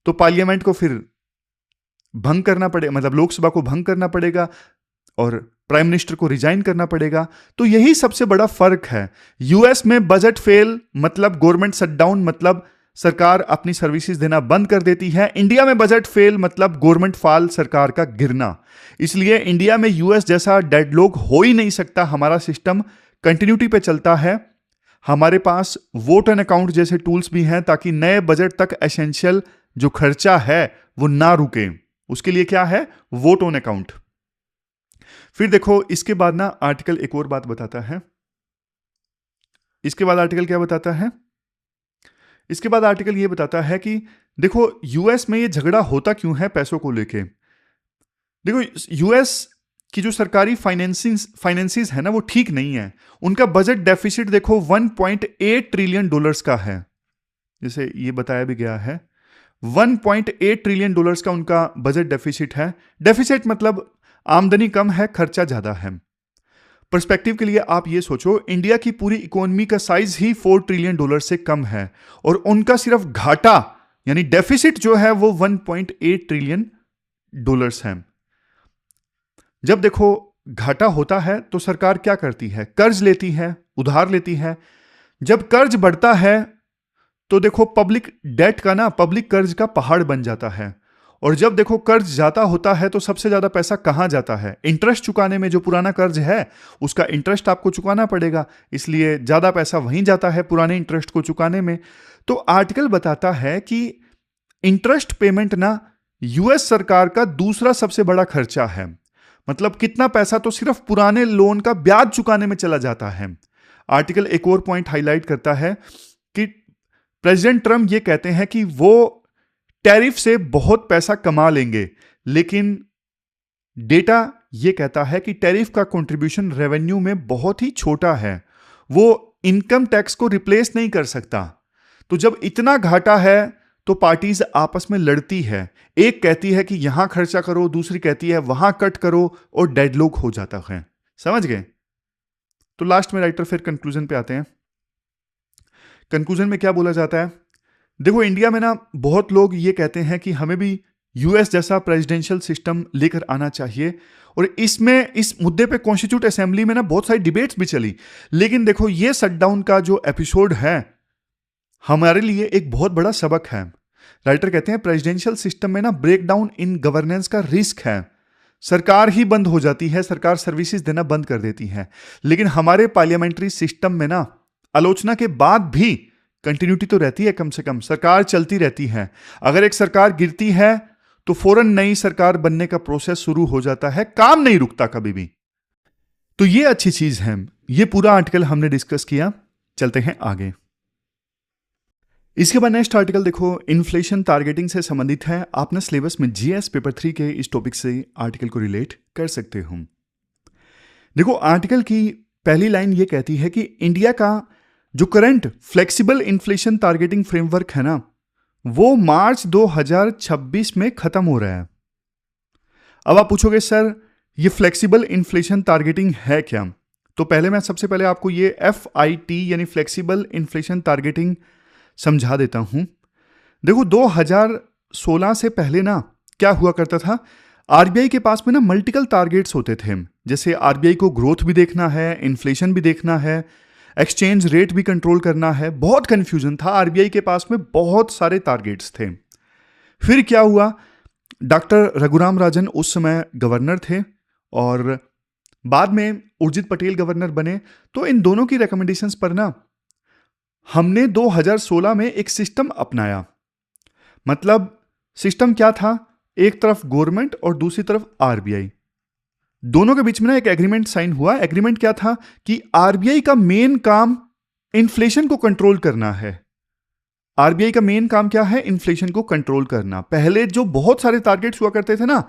तो पार्लियामेंट को फिर भंग करना पड़ेगा, मतलब लोकसभा को भंग करना पड़ेगा और प्राइम मिनिस्टर को रिजाइन करना पड़ेगा। तो यही सबसे बड़ा फर्क है। यूएस में बजट फेल मतलब गवर्नमेंट शटडाउन, मतलब सरकार अपनी सर्विसेज देना बंद कर देती है। इंडिया में बजट फेल मतलब गवर्नमेंट फॉल, सरकार का गिरना। इसलिए इंडिया में यूएस जैसा डेडलॉक हो ही नहीं सकता। हमारा सिस्टम कंटिन्यूटी पे चलता है। हमारे पास वोट एंड अकाउंट जैसे टूल्स भी हैं ताकि नए बजट तक एसेंशियल जो खर्चा है वो ना रुके। उसके लिए क्या है? Vote on account. फिर देखो, इसके बाद ना आर्टिकल एक और बात बताता है। इसके बाद आर्टिकल क्या बताता है? इसके बाद आर्टिकल ये बताता है कि देखो, यूएस में ये झगड़ा होता क्यों है पैसों को लेके। देखो, यूएस की जो सरकारी फाइनेंसिस है ना, वो ठीक नहीं है। उनका बजट डेफिसिट देखो 1.8 ट्रिलियन डॉलर्स का है। जैसे ये बताया भी गया है, 1.8 ट्रिलियन डॉलर्स का उनका बजट डेफिसिट है। डेफिसिट मतलब आमदनी कम है, खर्चा ज्यादा है। पर्सपेक्टिव के लिए आप ये सोचो, इंडिया की पूरी इकोनॉमी का साइज ही 4 ट्रिलियन डॉलर से कम है और उनका सिर्फ घाटा यानी डेफिसिट जो है वो 1.8 ट्रिलियन डॉलर्स है। जब देखो घाटा होता है तो सरकार क्या करती है? कर्ज लेती है, उधार लेती है। जब कर्ज बढ़ता है तो देखो पब्लिक डेट का ना, पब्लिक कर्ज का पहाड़ बन जाता है। और जब देखो कर्ज जाता होता है तो सबसे ज्यादा पैसा कहां जाता है? इंटरेस्ट चुकाने में। जो पुराना कर्ज है उसका इंटरेस्ट आपको चुकाना पड़ेगा, इसलिए ज्यादा पैसा वहीं जाता है पुराने इंटरेस्ट को चुकाने में। तो आर्टिकल बताता है कि इंटरेस्ट पेमेंट ना यूएस सरकार का दूसरा सबसे बड़ा खर्चा है। मतलब कितना पैसा तो सिर्फ पुराने लोन का ब्याज चुकाने में चला जाता है। आर्टिकल एक और पॉइंट हाईलाइट करता है कि प्रेसिडेंट ट्रम्प ये कहते हैं कि वो टैरिफ से बहुत पैसा कमा लेंगे, लेकिन डेटा ये कहता है कि टैरिफ का कंट्रीब्यूशन रेवेन्यू में बहुत ही छोटा है। वो इनकम टैक्स को रिप्लेस नहीं कर सकता। तो जब इतना घाटा है तो पार्टीज आपस में लड़ती है। एक कहती है कि यहां खर्चा करो, दूसरी कहती है वहां कट करो, और डेडलॉक हो जाता है। समझ गए? तो लास्ट में राइटर फिर कंक्लूजन पे आते हैं। कंक्लूजन में क्या बोला जाता है? देखो, इंडिया में ना बहुत लोग ये कहते हैं कि हमें भी यूएस जैसा प्रेसिडेंशियल सिस्टम लेकर आना चाहिए, और इसमें इस मुद्दे पे कॉन्स्टिट्यूट असेंबली में ना बहुत सारी डिबेट्स भी चली। लेकिन देखो, ये शटडाउन का जो एपिसोड है हमारे लिए एक बहुत बड़ा सबक है। राइटर कहते हैं प्रेसिडेंशियल सिस्टम में ना ब्रेकडाउन इन गवर्नेंस का रिस्क है। सरकार ही बंद हो जाती है, सरकार सर्विसेज देना बंद कर देती है। लेकिन हमारे पार्लियामेंट्री सिस्टम में ना आलोचना के बाद भी कंटिन्यूटी तो रहती है, कम से कम सरकार चलती रहती है। अगर एक सरकार गिरती है तो फौरन नई सरकार बनने का प्रोसेस शुरू हो जाता है, काम नहीं रुकता कभी भी। तो ये अच्छी चीज है। ये पूरा आर्टिकल हमने डिस्कस किया। चलते हैं आगे। इसके बाद नेक्स्ट आर्टिकल देखो, इन्फ्लेशन टारगेटिंग से संबंधित है। आप ना सिलेबस में जीएस पेपर 3 के इस टॉपिक से आर्टिकल को रिलेट कर सकते हो। देखो, आर्टिकल की पहली लाइन ये कहती है कि इंडिया का जो current flexible inflation targeting framework है ना, वो मार्च 2026 में खत्म हो रहा है। अब आप पूछोगे सर ये फ्लेक्सिबल इन्फ्लेशन टारगेटिंग है क्या? तो पहले मैं सबसे पहले आपको ये FIT यानी फ्लेक्सिबल इन्फ्लेशन टारगेटिंग समझा देता हूं। देखो, 2016 से पहले ना क्या हुआ करता था, आरबीआई के पास में ना मल्टीपल टारगेट्स होते थे। जैसे आरबीआई को ग्रोथ भी देखना है, इन्फ्लेशन भी देखना है, एक्सचेंज रेट भी कंट्रोल करना है। बहुत कंफ्यूजन था, आरबीआई के पास में बहुत सारे टारगेट्स थे। फिर क्या हुआ, डॉक्टर रघुराम राजन उस समय गवर्नर थे और बाद में उर्जित पटेल गवर्नर बने। तो इन दोनों की रिकमेंडेशंस पर ना हमने 2016 में एक सिस्टम अपनाया। मतलब सिस्टम क्या था, एक तरफ गवर्नमेंट और दूसरी तरफ आरबीआई, दोनों के बीच में ना एक एग्रीमेंट साइन हुआ। एग्रीमेंट क्या था कि आरबीआई का मेन काम इन्फ्लेशन को कंट्रोल करना है। आरबीआई का मेन काम क्या है? इन्फ्लेशन को कंट्रोल करना। पहले जो बहुत सारे टारगेट्स हुआ करते थे ना,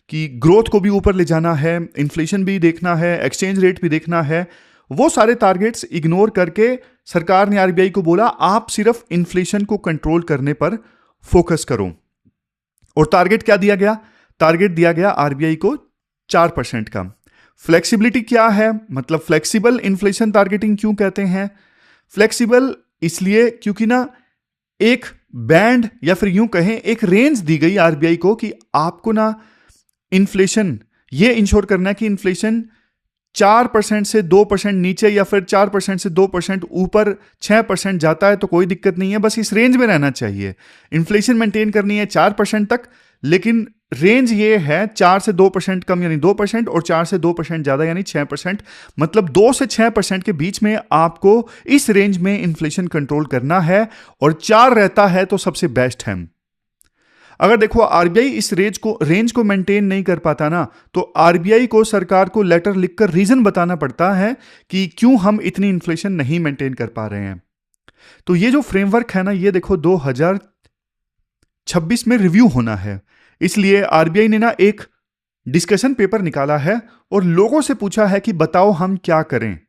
कि ग्रोथ को भी ऊपर ले जाना है, इन्फ्लेशन भी देखना है, एक्सचेंज रेट भी देखना है, वो सारे टारगेट्स इग्नोर करके सरकार ने आरबीआई को बोला आप सिर्फ इन्फ्लेशन को कंट्रोल करने पर फोकस करो। और टारगेट क्या दिया गया? टारगेट दिया गया आरबीआई को 4% का। फ्लेक्सिबिलिटी क्या है? मतलब फ्लेक्सिबल इन्फ्लेशन टारगेटिंग क्यों कहते हैं? फ्लेक्सिबल इसलिए क्योंकि ना एक बैंड या फिर यूं कहें एक रेंज दी गई आरबीआई को कि आपको ना इन्फ्लेशन ये इंश्योर करना है कि इन्फ्लेशन 4% से 2% नीचे या फिर 4% से 2% ऊपर 6% जाता है तो कोई दिक्कत नहीं है, बस इस रेंज में रहना चाहिए। इन्फ्लेशन मेंटेन करनी है 4% तक, लेकिन रेंज ये है 4 से 2% कम यानी 2% और 4 से 2% ज्यादा यानी 6%। मतलब 2 से 6% के बीच में आपको इस रेंज में इन्फ्लेशन कंट्रोल करना है, और 4 रहता है तो सबसे बेस्ट है। अगर देखो आरबीआई इस रेंज को मेंटेन नहीं कर पाता ना, तो आरबीआई को सरकार को लेटर लिखकर रीजन बताना पड़ता है कि क्यों हम इतनी इन्फ्लेशन नहीं मेंटेन कर पा रहे हैं। तो ये जो फ्रेमवर्क है ना, ये देखो 2026 में रिव्यू होना है, इसलिए आरबीआई ने ना एक डिस्कशन पेपर निकाला है और लोगों से पूछा है कि बताओ हम क्या करें।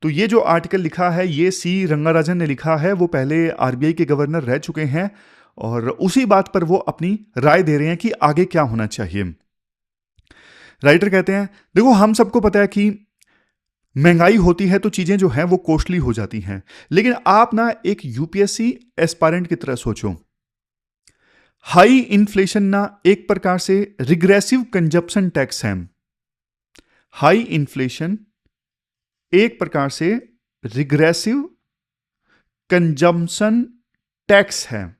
तो ये जो आर्टिकल लिखा है ये सी रंगाराजन ने लिखा है। वो पहले आरबीआई के गवर्नर रह चुके हैं और उसी बात पर वो अपनी राय दे रहे हैं कि आगे क्या होना चाहिए। राइटर कहते हैं देखो हम सबको पता है कि महंगाई होती है तो चीजें जो हैं वो कॉस्टली हो जाती हैं, लेकिन आप ना एक यूपीएससी एस्पायरेंट की तरह सोचो। हाई इन्फ्लेशन ना एक प्रकार से रिग्रेसिव कंजप्शन टैक्स है। हाई इन्फ्लेशन एक प्रकार से रिग्रेसिव कंजम्पशन टैक्स है।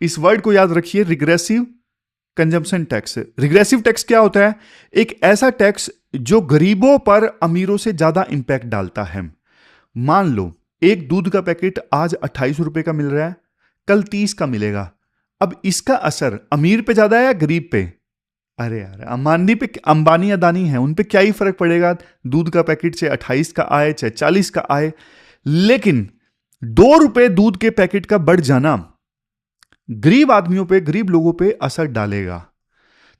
इस वर्ड को याद रखिए, regressive consumption tax. Regressive tax क्या होता है? एक ऐसा टैक्स जो गरीबों पर अमीरों से ज्यादा इंपैक्ट डालता है। मान लो एक दूध का पैकेट आज 28 रुपए का मिल रहा है, कल 30 का मिलेगा। अब इसका असर अमीर पे ज्यादा है या गरीब पे? अरे यार अंबानी अदानी है, उन पे क्या ही फर्क पड़ेगा? दूध का पैकेट से 28 का आए चाहे 40 का आए, लेकिन 2 रुपए दूध के पैकेट का बढ़ जाना गरीब आदमियों पे, गरीब लोगों पे असर डालेगा।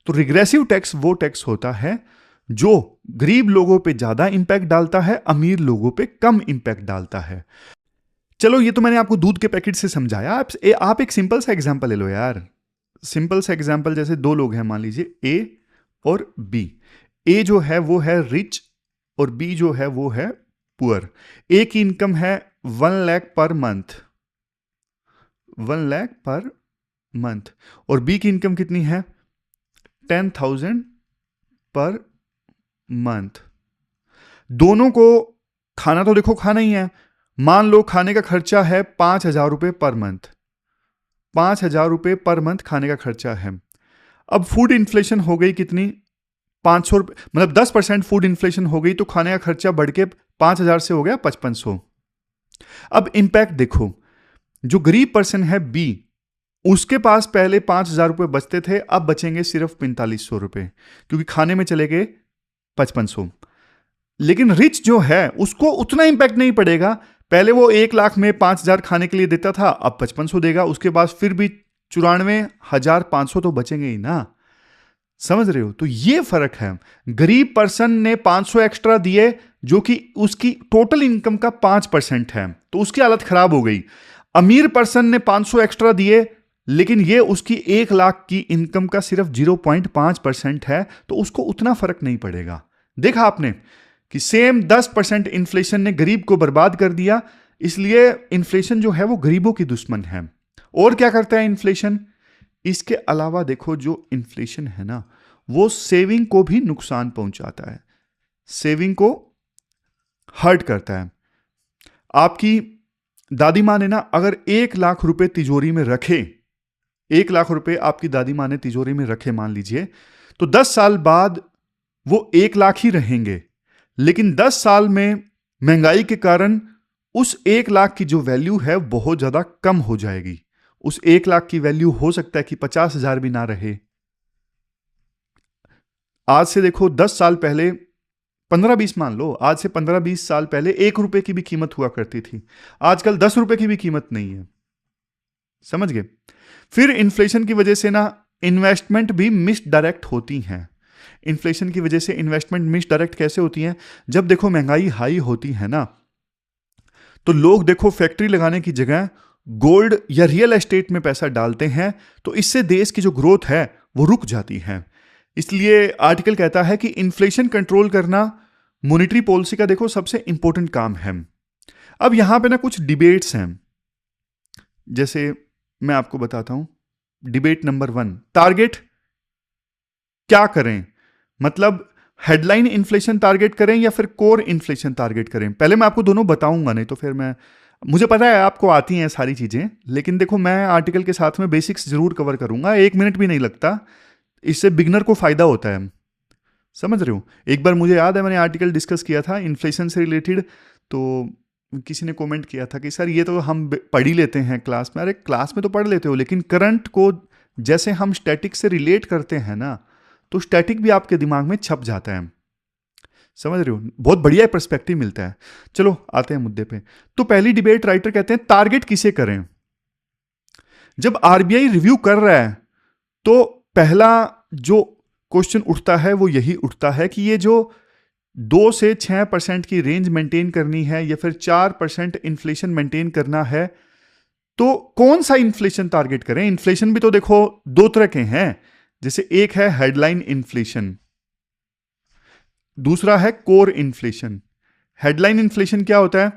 तो रिग्रेसिव टैक्स वो टैक्स होता है जो गरीब लोगों पे ज्यादा इंपैक्ट डालता है, अमीर लोगों पे कम इंपैक्ट डालता है। चलो ये तो मैंने आपको दूध के पैकेट से समझाया। आप एक सिंपल सा एग्जांपल ले लो यार। सिंपल सा एग्जांपल, जैसे 2 लोग हैं, मान लीजिए ए और बी। ए जो है वो है रिच और बी जो है वो है पुअर। ए की इनकम है 1 lakh per month, 1 lakh per month, और बी की इनकम कितनी है? 10,000 पर मंथ। दोनों को खाना तो देखो खाना ही है। मान लो खाने का खर्चा है 5,000 रुपए पर मंथ, 5,000 रुपए पर मंथ खाने का खर्चा है। अब फूड इन्फ्लेशन हो गई कितनी? 500 रुपए, मतलब 10% फूड इन्फ्लेशन हो गई तो खाने का खर्चा बढ़ के 5,000 से हो गया 5,500। अब इंपैक्ट देखो, जो गरीब पर्सन है बी, उसके पास पहले 5,000 रुपए बचते थे, अब बचेंगे सिर्फ 4,500 रुपए, क्योंकि खाने में चले गए 5,500। लेकिन रिच जो है उसको उतना इंपैक्ट नहीं पड़ेगा। पहले वो 1 लाख में 5,000 खाने के लिए देता था, अब 5,500 देगा, उसके बाद फिर भी 94,500 तो बचेंगे ही ना। समझ रहे हो? तो ये फर्क है। गरीब पर्सन ने 500 एक्स्ट्रा दिए जो कि उसकी टोटल इनकम का 5% है, तो उसकी हालत खराब हो गई। अमीर पर्सन ने 500 एक्स्ट्रा दिए लेकिन ये उसकी 1 लाख की इनकम का सिर्फ 0.5% है, तो उसको उतना फर्क नहीं पड़ेगा। देखा आपने कि सेम 10% इन्फ्लेशन ने गरीब को बर्बाद कर दिया। इसलिए इन्फ्लेशन जो है वो गरीबों की दुश्मन है। और क्या करता है इन्फ्लेशन? इसके अलावा देखो जो इन्फ्लेशन है ना, वो सेविंग को भी नुकसान पहुंचाता है, सेविंग को हर्ट करता है। आपकी दादी माँ ने ना अगर 1 लाख रुपए तिजोरी में रखे, 1 लाख रुपए आपकी दादी माँ ने तिजोरी में रखे मान लीजिए, तो 10 साल बाद वो 1 लाख ही रहेंगे। लेकिन 10 साल में महंगाई के कारण उस 1 लाख की जो वैल्यू है बहुत ज्यादा कम हो जाएगी। उस 1 लाख की वैल्यू हो सकता है कि 50,000 भी ना रहे। आज से देखो 10 साल पहले, 15-20 मान लो, आज से 15-20 साल पहले 1 रुपए की भी कीमत हुआ करती थी। आजकल 10 रुपए की भी कीमत नहीं है। समझ गए। फिर इन्फ्लेशन की वजह से ना इन्वेस्टमेंट भी मिसडायरेक्ट होती हैं। इन्फ्लेशन की वजह से इन्वेस्टमेंट मिसडायरेक्ट कैसे होती हैं? जब देखो महंगाई हाई होती है ना, तो लोग देखो फैक्ट्री लगाने की जगह गोल्ड या रियल एस्टेट में पैसा डालते हैं, तो इससे देश की जो ग्रोथ है वो रुक जाती है। इसलिए आर्टिकल कहता है कि इन्फ्लेशन कंट्रोल करना मॉनेटरी पॉलिसी का देखो सबसे इंपॉर्टेंट काम है। अब यहां पे ना कुछ डिबेट्स हैं, जैसे मैं आपको बताता हूं। डिबेट नंबर 1, टारगेट क्या करें? मतलब हेडलाइन इन्फ्लेशन टारगेट करें या फिर कोर इन्फ्लेशन टारगेट करें? पहले मैं आपको दोनों बताऊंगा, नहीं तो फिर मुझे पता है आपको आती हैं सारी चीजें, लेकिन देखो मैं आर्टिकल के साथ में बेसिक्स जरूर कवर करूंगा, 1 मिनट भी नहीं लगता, इससे बिगनर को फायदा होता है। समझ रहे हो? एक बार मुझे याद है मैंने आर्टिकल डिस्कस किया था इन्फ्लेशन से रिलेटेड, तो किसी ने कमेंट किया था कि सर ये तो हम पढ़ ही लेते हैं क्लास में। अरे क्लास में तो पढ़ लेते हो, लेकिन करंट को जैसे हम स्टैटिक से रिलेट करते हैं ना, तो स्टैटिक भी आपके दिमाग में छप जाता है। समझ रहे हो? बहुत बढ़िया पर्सपेक्टिव मिलता है। चलो आते हैं मुद्दे पे। तो पहली डिबेट राइटर कहते हैं टारगेट किसे करें? जब आरबीआई रिव्यू कर रहा है तो पहला जो क्वेश्चन उठता है वो यही उठता है कि ये जो 2 से 6% की रेंज मेंटेन करनी है या फिर 4% इन्फ्लेशन मेंटेन करना है, तो कौन सा इन्फ्लेशन टारगेट करें? इन्फ्लेशन भी तो देखो 2 तरह के हैं, जैसे एक है हेडलाइन इन्फ्लेशन, दूसरा है कोर इन्फ्लेशन। हेडलाइन इन्फ्लेशन क्या होता है?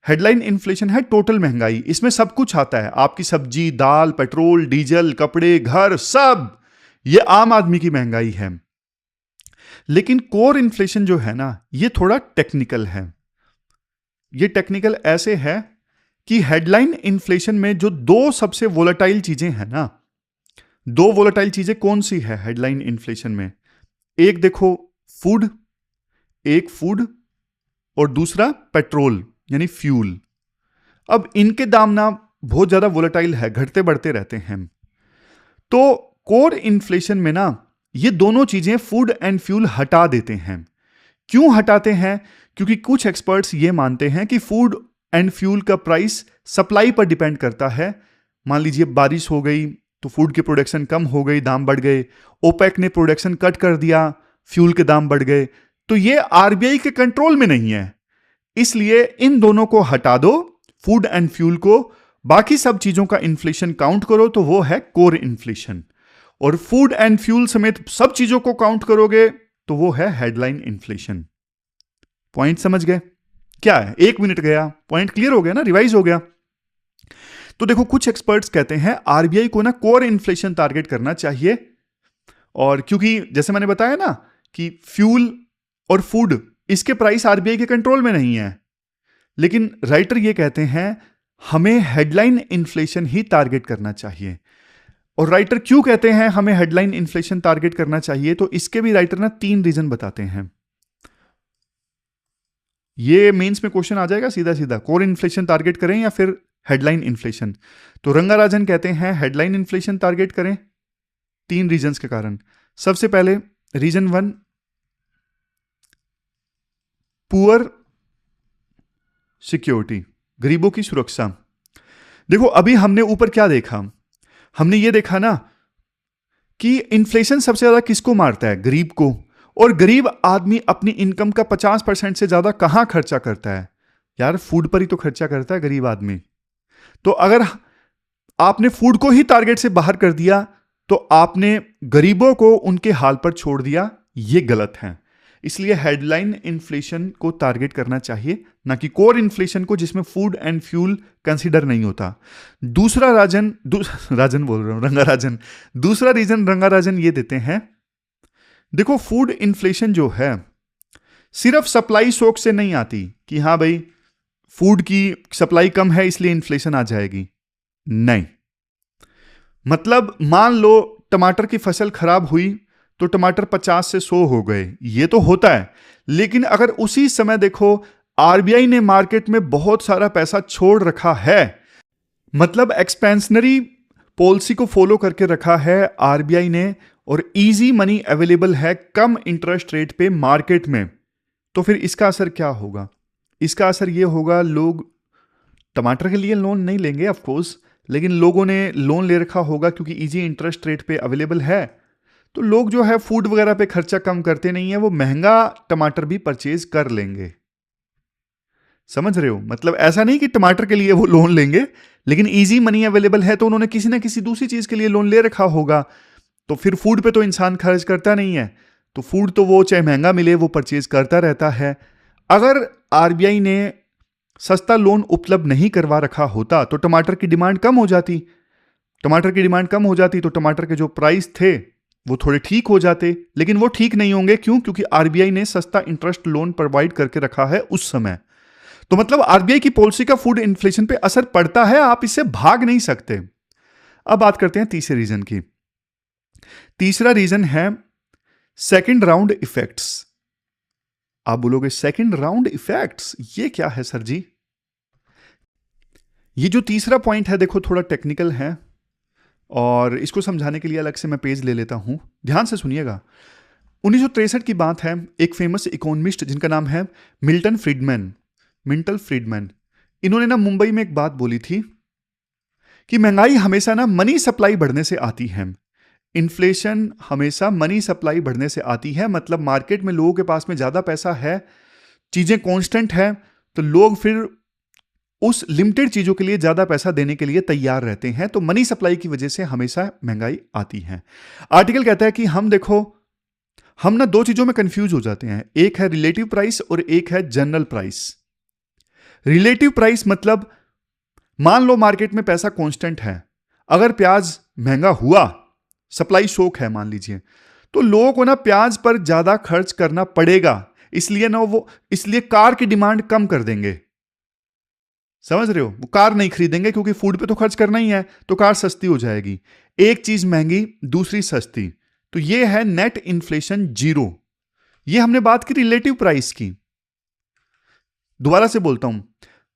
हेडलाइन इन्फ्लेशन है टोटल महंगाई, इसमें सब कुछ आता है, आपकी सब्जी, दाल, पेट्रोल, डीजल, कपड़े, घर, सब ये आम आदमी की महंगाई है। लेकिन कोर इन्फ्लेशन जो है ना, ये थोड़ा टेक्निकल है। ये टेक्निकल ऐसे है कि हेडलाइन इन्फ्लेशन में जो 2 सबसे वोलेटाइल चीजें हैं ना, 2 वोलेटाइल चीजें कौन सी है हेडलाइन इन्फ्लेशन में? एक देखो फूड, एक फूड और दूसरा पेट्रोल यानी फ्यूल। अब इनके दाम ना बहुत ज्यादा वोलेटाइल है, घटते बढ़ते रहते हैं। तो कोर इन्फ्लेशन में ना ये दोनों चीजें फूड एंड फ्यूल हटा देते हैं। क्यों हटाते हैं? क्योंकि कुछ एक्सपर्ट्स ये मानते हैं कि फूड एंड फ्यूल का प्राइस सप्लाई पर डिपेंड करता है। मान लीजिए बारिश हो गई तो फूड की प्रोडक्शन कम हो गई, दाम बढ़ गए। ओपेक ने प्रोडक्शन कट कर दिया, फ्यूल के दाम बढ़ गए। तो ये आरबीआई के कंट्रोल में नहीं है, इसलिए इन दोनों को हटा दो, फूड एंड फ्यूल को, बाकी सब चीजों का इन्फ्लेशन काउंट करो तो वो है कोर इन्फ्लेशन। और फूड एंड फ्यूल समेत सब चीजों को काउंट करोगे तो वो है हेडलाइन इन्फ्लेशन। पॉइंट समझ गए? क्या है, 1 मिनट गया, पॉइंट क्लियर हो गया ना, रिवाइज हो गया। तो देखो कुछ एक्सपर्ट्स कहते हैं आरबीआई को ना कोर इन्फ्लेशन टारगेट करना चाहिए, और क्योंकि जैसे मैंने बताया ना कि फ्यूल और फूड इसके प्राइस आरबीआई के कंट्रोल में नहीं है। लेकिन राइटर ये कहते हैं हमें हेडलाइन इन्फ्लेशन ही टारगेट करना चाहिए। और राइटर क्यों कहते हैं हमें हेडलाइन इन्फ्लेशन टारगेट करना चाहिए? तो इसके भी राइटर ना 3 रीजन बताते हैं। ये मेंस में क्वेश्चन आ जाएगा सीधा सीधा, कोर इन्फ्लेशन टारगेट करें या फिर हेडलाइन इन्फ्लेशन? तो रंगाराजन कहते हैं हेडलाइन इन्फ्लेशन टारगेट करें, 3 रीजंस के कारण। सबसे पहले रीजन 1, पुअर सिक्योरिटी, गरीबों की सुरक्षा। देखो अभी हमने ऊपर क्या देखा? हमने ये देखा ना कि इन्फ्लेशन सबसे ज्यादा किसको मारता है? गरीब को। और गरीब आदमी अपनी इनकम का 50% से ज्यादा कहां खर्चा करता है? यार फूड पर ही तो खर्चा करता है गरीब आदमी। तो अगर आपने फूड को ही टारगेट से बाहर कर दिया तो आपने गरीबों को उनके हाल पर छोड़ दिया, ये गलत है। इसलिए हेडलाइन इन्फ्लेशन को टारगेट करना चाहिए, ना कि कोर इन्फ्लेशन को जिसमें फूड एंड फ्यूल कंसीडर नहीं होता। दूसरा राजन बोल रहा हूं, रंगाराजन। दूसरा रीजन रंगाराजन ये देते हैं, देखो फूड इन्फ्लेशन जो है सिर्फ सप्लाई शॉक से नहीं आती कि हां भाई फूड की सप्लाई कम है इसलिए इन्फ्लेशन आ जाएगी। नहीं, मतलब मान लो टमाटर की फसल खराब हुई तो टमाटर 50 से 100 हो गए, ये तो होता है। लेकिन अगर उसी समय देखो आरबीआई ने मार्केट में बहुत सारा पैसा छोड़ रखा है, मतलब एक्सपेंशनरी पॉलिसी को फॉलो करके रखा है आरबीआई ने, और इजी मनी अवेलेबल है कम इंटरेस्ट रेट पे मार्केट में, तो फिर इसका असर क्या होगा? इसका असर यह होगा लोग टमाटर के लिए लोन नहीं लेंगे ऑफ कोर्स, लेकिन लोगों ने लोन ले रखा होगा क्योंकि इजी इंटरेस्ट रेट पे अवेलेबल है, तो लोग जो है फूड वगैरह पे खर्चा कम करते नहीं है, वो महंगा टमाटर भी परचेज कर लेंगे। समझ रहे हो? मतलब ऐसा नहीं कि टमाटर के लिए वो लोन लेंगे, लेकिन इजी मनी अवेलेबल है तो उन्होंने किसी ना किसी दूसरी चीज के लिए लोन ले रखा होगा। तो फिर फूड पे तो इंसान खर्च करता नहीं है, तो फूड तो वो चाहे महंगा मिले वो परचेज करता रहता है। अगर आरबीआई ने सस्ता लोन उपलब्ध नहीं करवा रखा होता तो टमाटर की डिमांड कम हो जाती। टमाटर की डिमांड कम हो जाती तो टमाटर के जो प्राइस थे वो थोड़े ठीक हो जाते, लेकिन वो ठीक नहीं होंगे। क्यों? क्योंकि आरबीआई ने सस्ता इंटरेस्ट लोन प्रोवाइड करके रखा है उस समय। तो मतलब आरबीआई की पॉलिसी का फूड इन्फ्लेशन पे असर पड़ता है, आप इससे भाग नहीं सकते। अब बात करते हैं तीसरे रीजन की। तीसरा रीजन है सेकंड राउंड इफेक्ट्स। आप बोलोगे सेकंड राउंड इफेक्ट्स ये क्या है सर जी? ये जो तीसरा पॉइंट है देखो थोड़ा टेक्निकल है, और इसको समझाने के लिए अलग से मैं पेज ले लेता हूं, ध्यान से सुनिएगा। 1963 की बात है, एक फेमस इकोनॉमिस्ट जिनका नाम है मिल्टन फ्रीडमैन, इन्होंने ना मुंबई में एक बात बोली थी कि महंगाई हमेशा ना मनी सप्लाई बढ़ने से आती है। इन्फ्लेशन हमेशा मनी सप्लाई बढ़ने से आती है, मतलब मार्केट में लोगों के पास में ज्यादा पैसा है, चीजें कांस्टेंट है, तो लोग फिर उस लिमिटेड चीजों के लिए ज्यादा पैसा देने के लिए तैयार रहते हैं। तो मनी सप्लाई की वजह से हमेशा महंगाई आती है। आर्टिकल कहता है कि हम ना दो चीजों में कंफ्यूज हो जाते हैं, एक है रिलेटिव प्राइस और एक है जनरल प्राइस। रिलेटिव प्राइस मतलब मान लो मार्केट में पैसा कांस्टेंट है, अगर प्याज महंगा हुआ, सप्लाई शॉक है मान लीजिए, तो लोगों को ना प्याज पर ज्यादा खर्च करना पड़ेगा, इसलिए कार की डिमांड कम कर देंगे। समझ रहे हो? वो कार नहीं खरीदेंगे क्योंकि फूड पे तो खर्च करना ही है, तो कार सस्ती हो जाएगी। एक चीज महंगी दूसरी सस्ती, तो ये है नेट इन्फ्लेशन जीरो। ये हमने बात की रिलेटिव प्राइस की। दोबारा से बोलता हूं,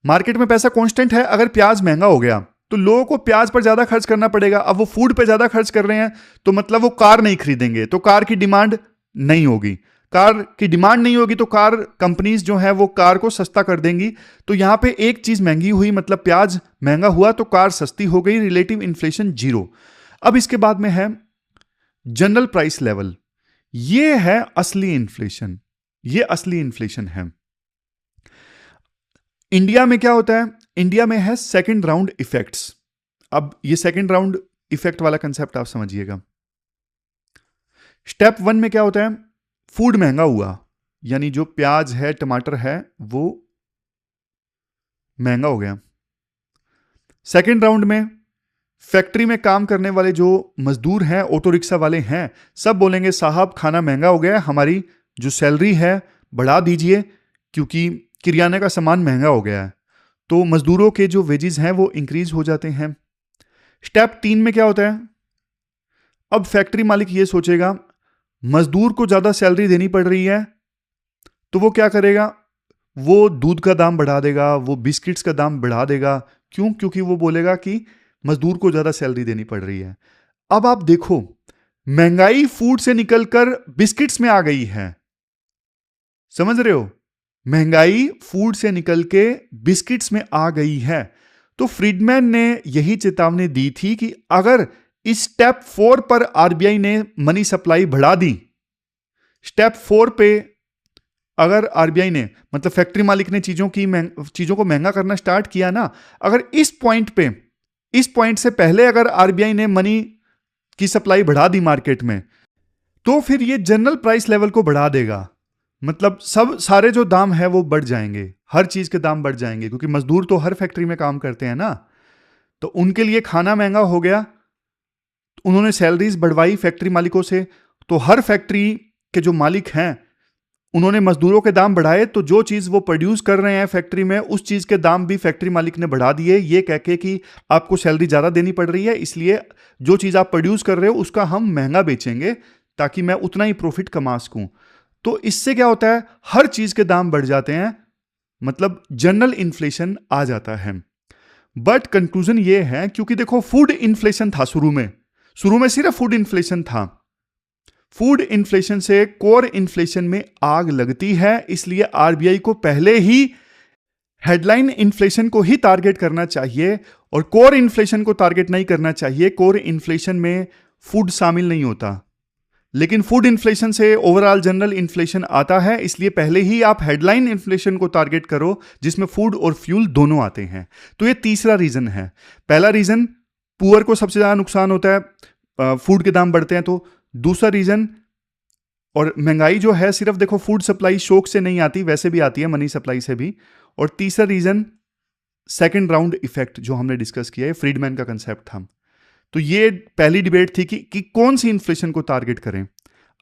मार्केट में पैसा कांस्टेंट है, अगर प्याज महंगा हो गया तो लोगों को प्याज पर ज्यादा खर्च करना पड़ेगा। अब वो फूड पे ज्यादा खर्च कर रहे हैं तो मतलब वो कार नहीं खरीदेंगे, तो कार की डिमांड नहीं होगी। कार की डिमांड नहीं होगी तो कार कंपनीज जो है वो कार को सस्ता कर देंगी। तो यहां पे एक चीज महंगी हुई, मतलब प्याज महंगा हुआ तो कार सस्ती हो गई, रिलेटिव इन्फ्लेशन जीरो। अब इसके बाद में है जनरल प्राइस लेवल। ये है असली इन्फ्लेशन, ये असली इन्फ्लेशन है। इंडिया में क्या होता है? इंडिया में है सेकंड राउंड इफेक्ट्स। अब ये सेकंड राउंड इफेक्ट वाला कंसेप्ट आप समझिएगा। स्टेप 1 में क्या होता है? फूड महंगा हुआ, यानी जो प्याज है, टमाटर है, वो महंगा हो गया। सेकंड राउंड में फैक्ट्री में काम करने वाले जो मजदूर हैं, ऑटो रिक्शा वाले हैं, सब बोलेंगे साहब खाना महंगा हो गया, हमारी जो सैलरी है बढ़ा दीजिए क्योंकि किराने का सामान महंगा हो गया है। तो मजदूरों के जो वेजेस हैं वो इंक्रीज हो जाते हैं। स्टेप 3 में क्या होता है? अब फैक्ट्री मालिक ये सोचेगा मजदूर को ज्यादा सैलरी देनी पड़ रही है, तो वो क्या करेगा? वो दूध का दाम बढ़ा देगा, वो बिस्किट्स का दाम बढ़ा देगा। क्यों? क्योंकि वो बोलेगा कि मजदूर को ज्यादा सैलरी देनी पड़ रही है। अब आप देखो, महंगाई फूड से निकलकर बिस्किट्स में आ गई है। समझ रहे हो? महंगाई फूड से निकल के बिस्किट्स में आ गई है। तो फ्रीडमैन ने यही चेतावनी दी थी कि अगर इस स्टेप 4 पर आरबीआई ने मनी सप्लाई बढ़ा दी, स्टेप 4 पे अगर आरबीआई ने, मतलब फैक्ट्री मालिक ने चीजों को महंगा करना स्टार्ट किया ना, अगर इस पॉइंट से पहले अगर आरबीआई ने मनी की सप्लाई बढ़ा दी मार्केट में, तो फिर ये जनरल प्राइस लेवल को बढ़ा देगा। मतलब सारे जो दाम है वो बढ़ जाएंगे, हर चीज के दाम बढ़ जाएंगे, क्योंकि मजदूर तो हर फैक्ट्री में काम करते हैं ना, तो उनके लिए खाना महंगा हो गया। उन्होंने सैलरीज बढ़वाई फैक्ट्री मालिकों से, तो हर फैक्ट्री के जो मालिक हैं उन्होंने मजदूरों के दाम बढ़ाए, तो जो चीज वो प्रोड्यूस कर रहे हैं फैक्ट्री में उस चीज के दाम भी फैक्ट्री मालिक ने बढ़ा दिए, ये कह के कि आपको सैलरी ज्यादा देनी पड़ रही है, इसलिए जो चीज आप प्रोड्यूस कर रहे हो उसका हम महंगा बेचेंगे ताकि मैं उतना ही प्रॉफिट कमा सकूं। तो इससे क्या होता है? हर चीज के दाम बढ़ जाते हैं, मतलब जनरल इन्फ्लेशन आ जाता है। बट कंक्लूजन ये है, क्योंकि देखो फूड इन्फ्लेशन था शुरू में सिर्फ फूड इन्फ्लेशन था, फूड इन्फ्लेशन से कोर इन्फ्लेशन में आग लगती है, इसलिए आरबीआई को पहले ही हेडलाइन इन्फ्लेशन को ही टारगेट करना चाहिए और कोर इन्फ्लेशन को टारगेट नहीं करना चाहिए। कोर इन्फ्लेशन में फूड शामिल नहीं होता, लेकिन फूड इन्फ्लेशन से ओवरऑल जनरल इन्फ्लेशन आता है, इसलिए पहले ही आप हेडलाइन इन्फ्लेशन को टारगेट करो जिसमें फूड और फ्यूल दोनों आते हैं। तो ये तीसरा रीजन है। पहला रीजन पुअर को सबसे ज्यादा नुकसान होता है, फूड के दाम बढ़ते हैं तो। दूसरा रीजन, और महंगाई जो है सिर्फ देखो फूड सप्लाई शॉक से नहीं आती, वैसे भी आती है मनी सप्लाई से भी। और तीसरा रीजन सेकंड राउंड इफेक्ट जो हमने डिस्कस किया है, फ्रीडमैन का कंसेप्ट था। तो ये पहली डिबेट थी कि कौन सी इन्फ्लेशन को टारगेट करें।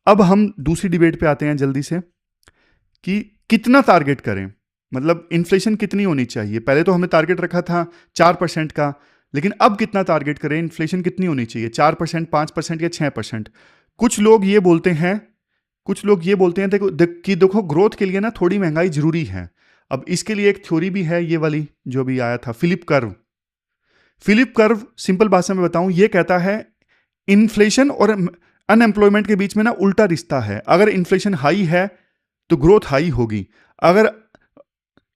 अब हम दूसरी डिबेट पे आते हैं जल्दी से कि कितना टारगेट करें, मतलब इन्फ्लेशन कितनी होनी चाहिए। पहले तो हमने टारगेट रखा था 4% का, लेकिन अब कितना टारगेट करें, इन्फ्लेशन कितनी होनी चाहिए, 4%, 5% या 6%। कुछ लोग ये बोलते हैं कि देखो ग्रोथ के लिए ना थोड़ी महंगाई जरूरी है। अब इसके लिए एक थ्योरी भी है, ये वाली जो भी आया था, फिलिप कर्व। सिंपल भाषा में बताऊं, ये कहता है इन्फ्लेशन और अनएम्प्लॉयमेंट के बीच में ना उल्टा रिश्ता है। अगर इन्फ्लेशन हाई है तो ग्रोथ हाई होगी, अगर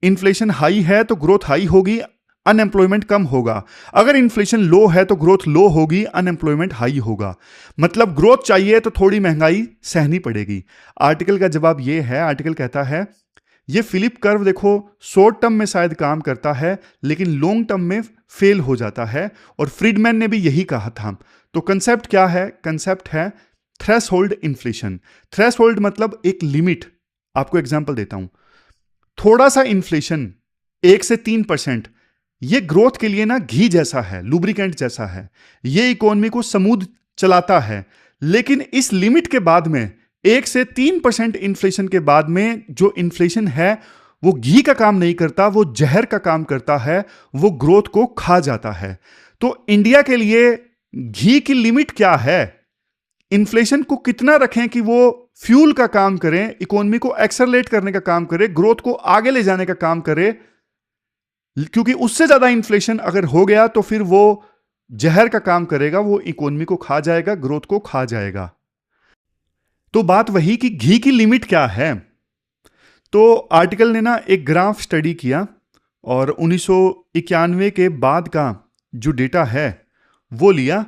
इन्फ्लेशन हाई है तो ग्रोथ हाई होगी, अनएम्प्लॉयमेंट कम होगा। अगर इन्फ्लेशन लो है तो ग्रोथ लो होगी, अनएम्प्लॉयमेंट हाई होगा। मतलब ग्रोथ चाहिए तो थोड़ी महंगाई सहनी पड़ेगी। आर्टिकल का जवाब ये है, आर्टिकल कहता है ये फिलिप कर्व देखो शॉर्ट टर्म में शायद काम करता है लेकिन लॉन्ग टर्म में फेल हो जाता है, और फ्रीडमैन ने भी यही कहा था। तो कंसेप्ट क्या है? कंसेप्ट है थ्रेशोल्ड इन्फ्लेशन। थ्रेशोल्ड मतलब एक लिमिट। आपको एग्जांपल देता हूं, थोड़ा सा इन्फ्लेशन 1 से 3%, ये ग्रोथ के लिए ना घी जैसा है, लुब्रिकेंट जैसा है, ये इकोनॉमी को स्मूथ चलाता है। लेकिन इस लिमिट के बाद में 1 से 3% इन्फ्लेशन के बाद में जो इन्फ्लेशन है वो घी का काम नहीं करता, वो जहर का काम करता है, वो ग्रोथ को खा जाता है। तो इंडिया के लिए घी की लिमिट क्या है? इन्फ्लेशन को कितना रखें कि वो फ्यूल का काम करें, इकोनॉमी को एक्सेलरेट करने का काम करे, ग्रोथ को आगे ले जाने का काम करे। क्योंकि उससे ज्यादा इन्फ्लेशन अगर हो गया तो फिर वो जहर का काम करेगा, वो इकोनॉमी को खा जाएगा, ग्रोथ को खा जाएगा। तो बात वही कि घी की लिमिट क्या है। तो आर्टिकल ने ना एक ग्राफ स्टडी किया और 1991 के बाद का जो डेटा है वो लिया,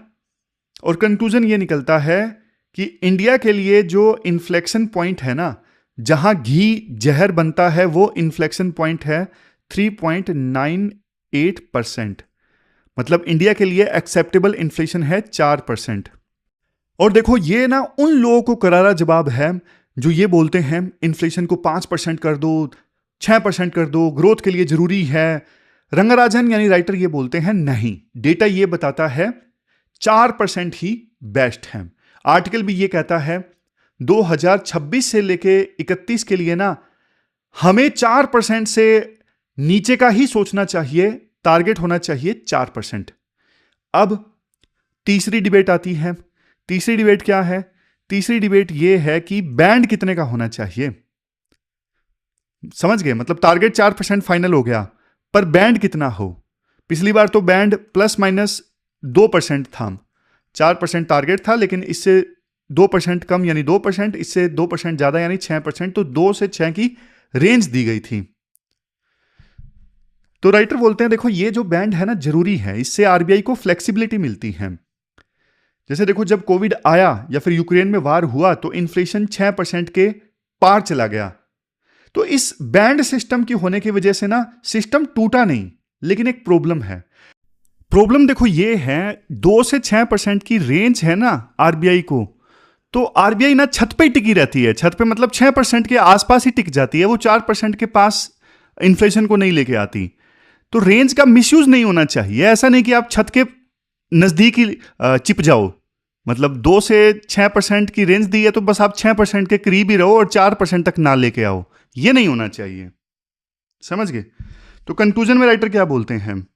और कंक्लूजन ये निकलता है कि इंडिया के लिए जो इन्फ्लेक्शन पॉइंट है ना, जहां घी जहर बनता है, वो इन्फ्लेक्शन पॉइंट है 3.98%। मतलब इंडिया के लिए एक्सेप्टेबल इन्फ्लेशन है 4%। और देखो ये ना उन लोगों को करारा जवाब है जो ये बोलते हैं इन्फ्लेशन को 5% कर दो, 6% कर दो, ग्रोथ के लिए जरूरी है। रंगराजन यानी राइटर ये बोलते हैं नहीं, डेटा ये बताता है 4% ही बेस्ट है। आर्टिकल भी ये कहता है 2026 से लेके 31 के लिए ना हमें 4% से नीचे का ही सोचना चाहिए, टारगेट होना चाहिए 4%। अब तीसरी डिबेट आती है। तीसरी डिबेट क्या है? तीसरी डिबेट ये है कि बैंड कितने का होना चाहिए। समझ गए? मतलब टारगेट 4% फाइनल हो गया, पर बैंड कितना हो। पिछली बार तो बैंड +-2% था, 4% टारगेट था, लेकिन इससे 2% कम यानी 2%, इससे 2% ज्यादा यानी 6%, तो 2 से 6 की रेंज दी गई थी। तो राइटर बोलते हैं देखो ये जो बैंड है ना जरूरी है, इससे आरबीआई को फ्लेक्सिबिलिटी मिलती है। जैसे देखो जब कोविड आया या फिर यूक्रेन में वार हुआ तो इन्फ्लेशन 6% के पार चला गया। तो इस बैंड सिस्टम की होने की वजह से ना सिस्टम टूटा नहीं, लेकिन एक प्रॉब्लम है। प्रॉब्लम देखो ये है 2 से 6% की रेंज है ना आरबीआई को, तो आरबीआई ना छत पे ही टिकी रहती है। छत पे मतलब 6% के आसपास ही टिक जाती है, वो 4% के पास इन्फ्लेशन को नहीं लेके आती। तो रेंज का मिसयूज नहीं होना चाहिए। ऐसा नहीं कि आप छत के नजदीक ही चिप जाओ, मतलब 2 से 6% की रेंज दी है तो बस आप 6% के करीब ही रहो और 4% तक ना लेके आओ, ये नहीं होना चाहिए। समझ गए? तो कंक्लूजन में राइटर क्या बोलते हैं?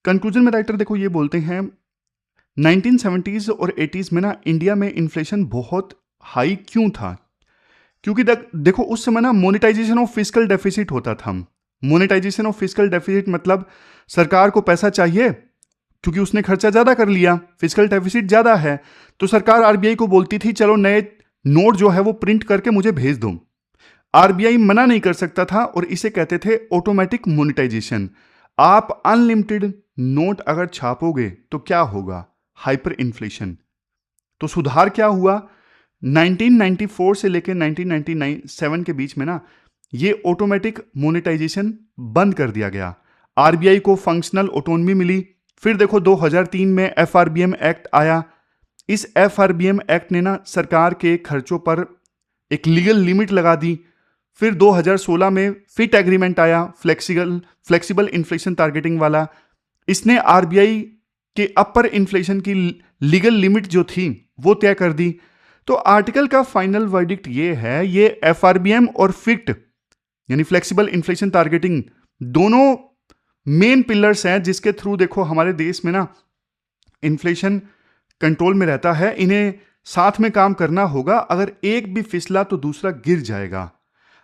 कंक्लूजन में राइटर देखो ये बोलते हैं 1970s और 80s में ना इंडिया में इन्फ्लेशन बहुत हाई क्यों था? क्योंकि देखो उस समय ना मोनेटाइजेशन ऑफ फिस्कल डेफिसिट होता था। मोनेटाइजेशन ऑफ फिस्कल डेफिसिट मतलब सरकार को पैसा चाहिए क्योंकि उसने खर्चा ज्यादा कर लिया, फिस्कल डेफिसिट ज्यादा है, तो सरकार आरबीआई को बोलती थी चलो नए नोट जो है वो प्रिंट करके मुझे भेज दो। आरबीआई मना नहीं कर सकता था और इसे कहते थे ऑटोमेटिक मोनेटाइजेशन। आप अनलिमिटेड नोट अगर छापोगे तो क्या होगा? Hyper inflation. तो सुधार क्या हुआ? 1994 से लेकर 1997 के बीच में ना ये ऑटोमेटिक मोनेटाइजेशन बंद कर दिया गया। आरबीआई को फंक्शनल ऑटोनॉमी मिली। फिर देखो 2003 में एफआरबीएम एक्ट आया। इस एफआरबीएम एक्ट ने ना सरकार के खर्चों पर एक लीगल लिमिट लगा दी। फिर 2016 में फिट एग्रीमेंट आया, फ्लेक्सिबल इन्फ्लेशन टारगेटिंग वाला। इसने आरबीआई के अपर इन्फ्लेशन की लीगल लिमिट जो थी वो तय कर दी। तो आर्टिकल का फाइनल वर्डिक्ट ये है, ये एफआरबीएम और फिट यानी फ्लेक्सिबल इन्फ्लेशन टारगेटिंग दोनों मेन पिलर्स हैं जिसके थ्रू देखो हमारे देश में ना इन्फ्लेशन कंट्रोल में रहता है। इन्हें साथ में काम करना होगा। अगर एक भी फिसला तो दूसरा गिर जाएगा।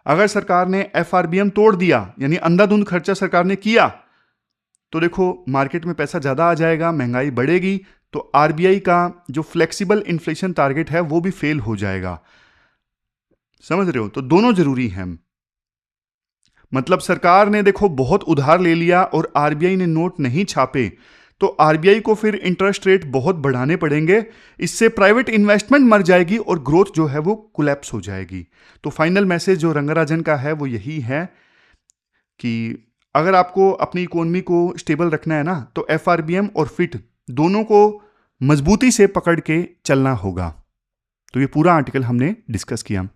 अगर सरकार ने एफआरबीएम तोड़ दिया यानी अंधाधुंध खर्चा सरकार ने किया तो देखो मार्केट में पैसा ज्यादा आ जाएगा, महंगाई बढ़ेगी, तो आरबीआई का जो फ्लेक्सिबल इन्फ्लेशन टारगेट है वो भी फेल हो जाएगा। समझ रहे हो? तो दोनों जरूरी हैं। मतलब सरकार ने देखो बहुत उधार ले लिया और आरबीआई ने नोट नहीं छापे तो आरबीआई को फिर इंटरेस्ट रेट बहुत बढ़ाने पड़ेंगे। इससे प्राइवेट इन्वेस्टमेंट मर जाएगी और ग्रोथ जो है वो कोलैप्स हो जाएगी। तो फाइनल मैसेज जो रंगराजन का है वो यही है कि अगर आपको अपनी इकोनॉमी को स्टेबल रखना है ना तो एफआरबीएम और फिट दोनों को मजबूती से पकड़ के चलना होगा। तो ये पूरा आर्टिकल हमने डिस्कस किया।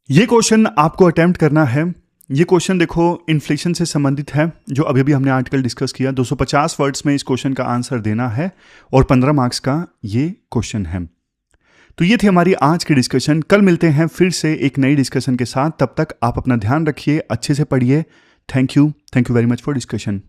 ये क्वेश्चन आपको अटेम्प्ट करना है। ये क्वेश्चन देखो इन्फ्लेशन से संबंधित है जो अभी भी हमने आर्टिकल डिस्कस किया। 250 वर्ड्स में इस क्वेश्चन का आंसर देना है और 15 मार्क्स का ये क्वेश्चन है। तो ये थी हमारी आज की डिस्कशन। कल मिलते हैं फिर से एक नई डिस्कशन के साथ। तब तक आप अपना ध्यान रखिए, अच्छे से पढ़िए। Thank you very much for discussion.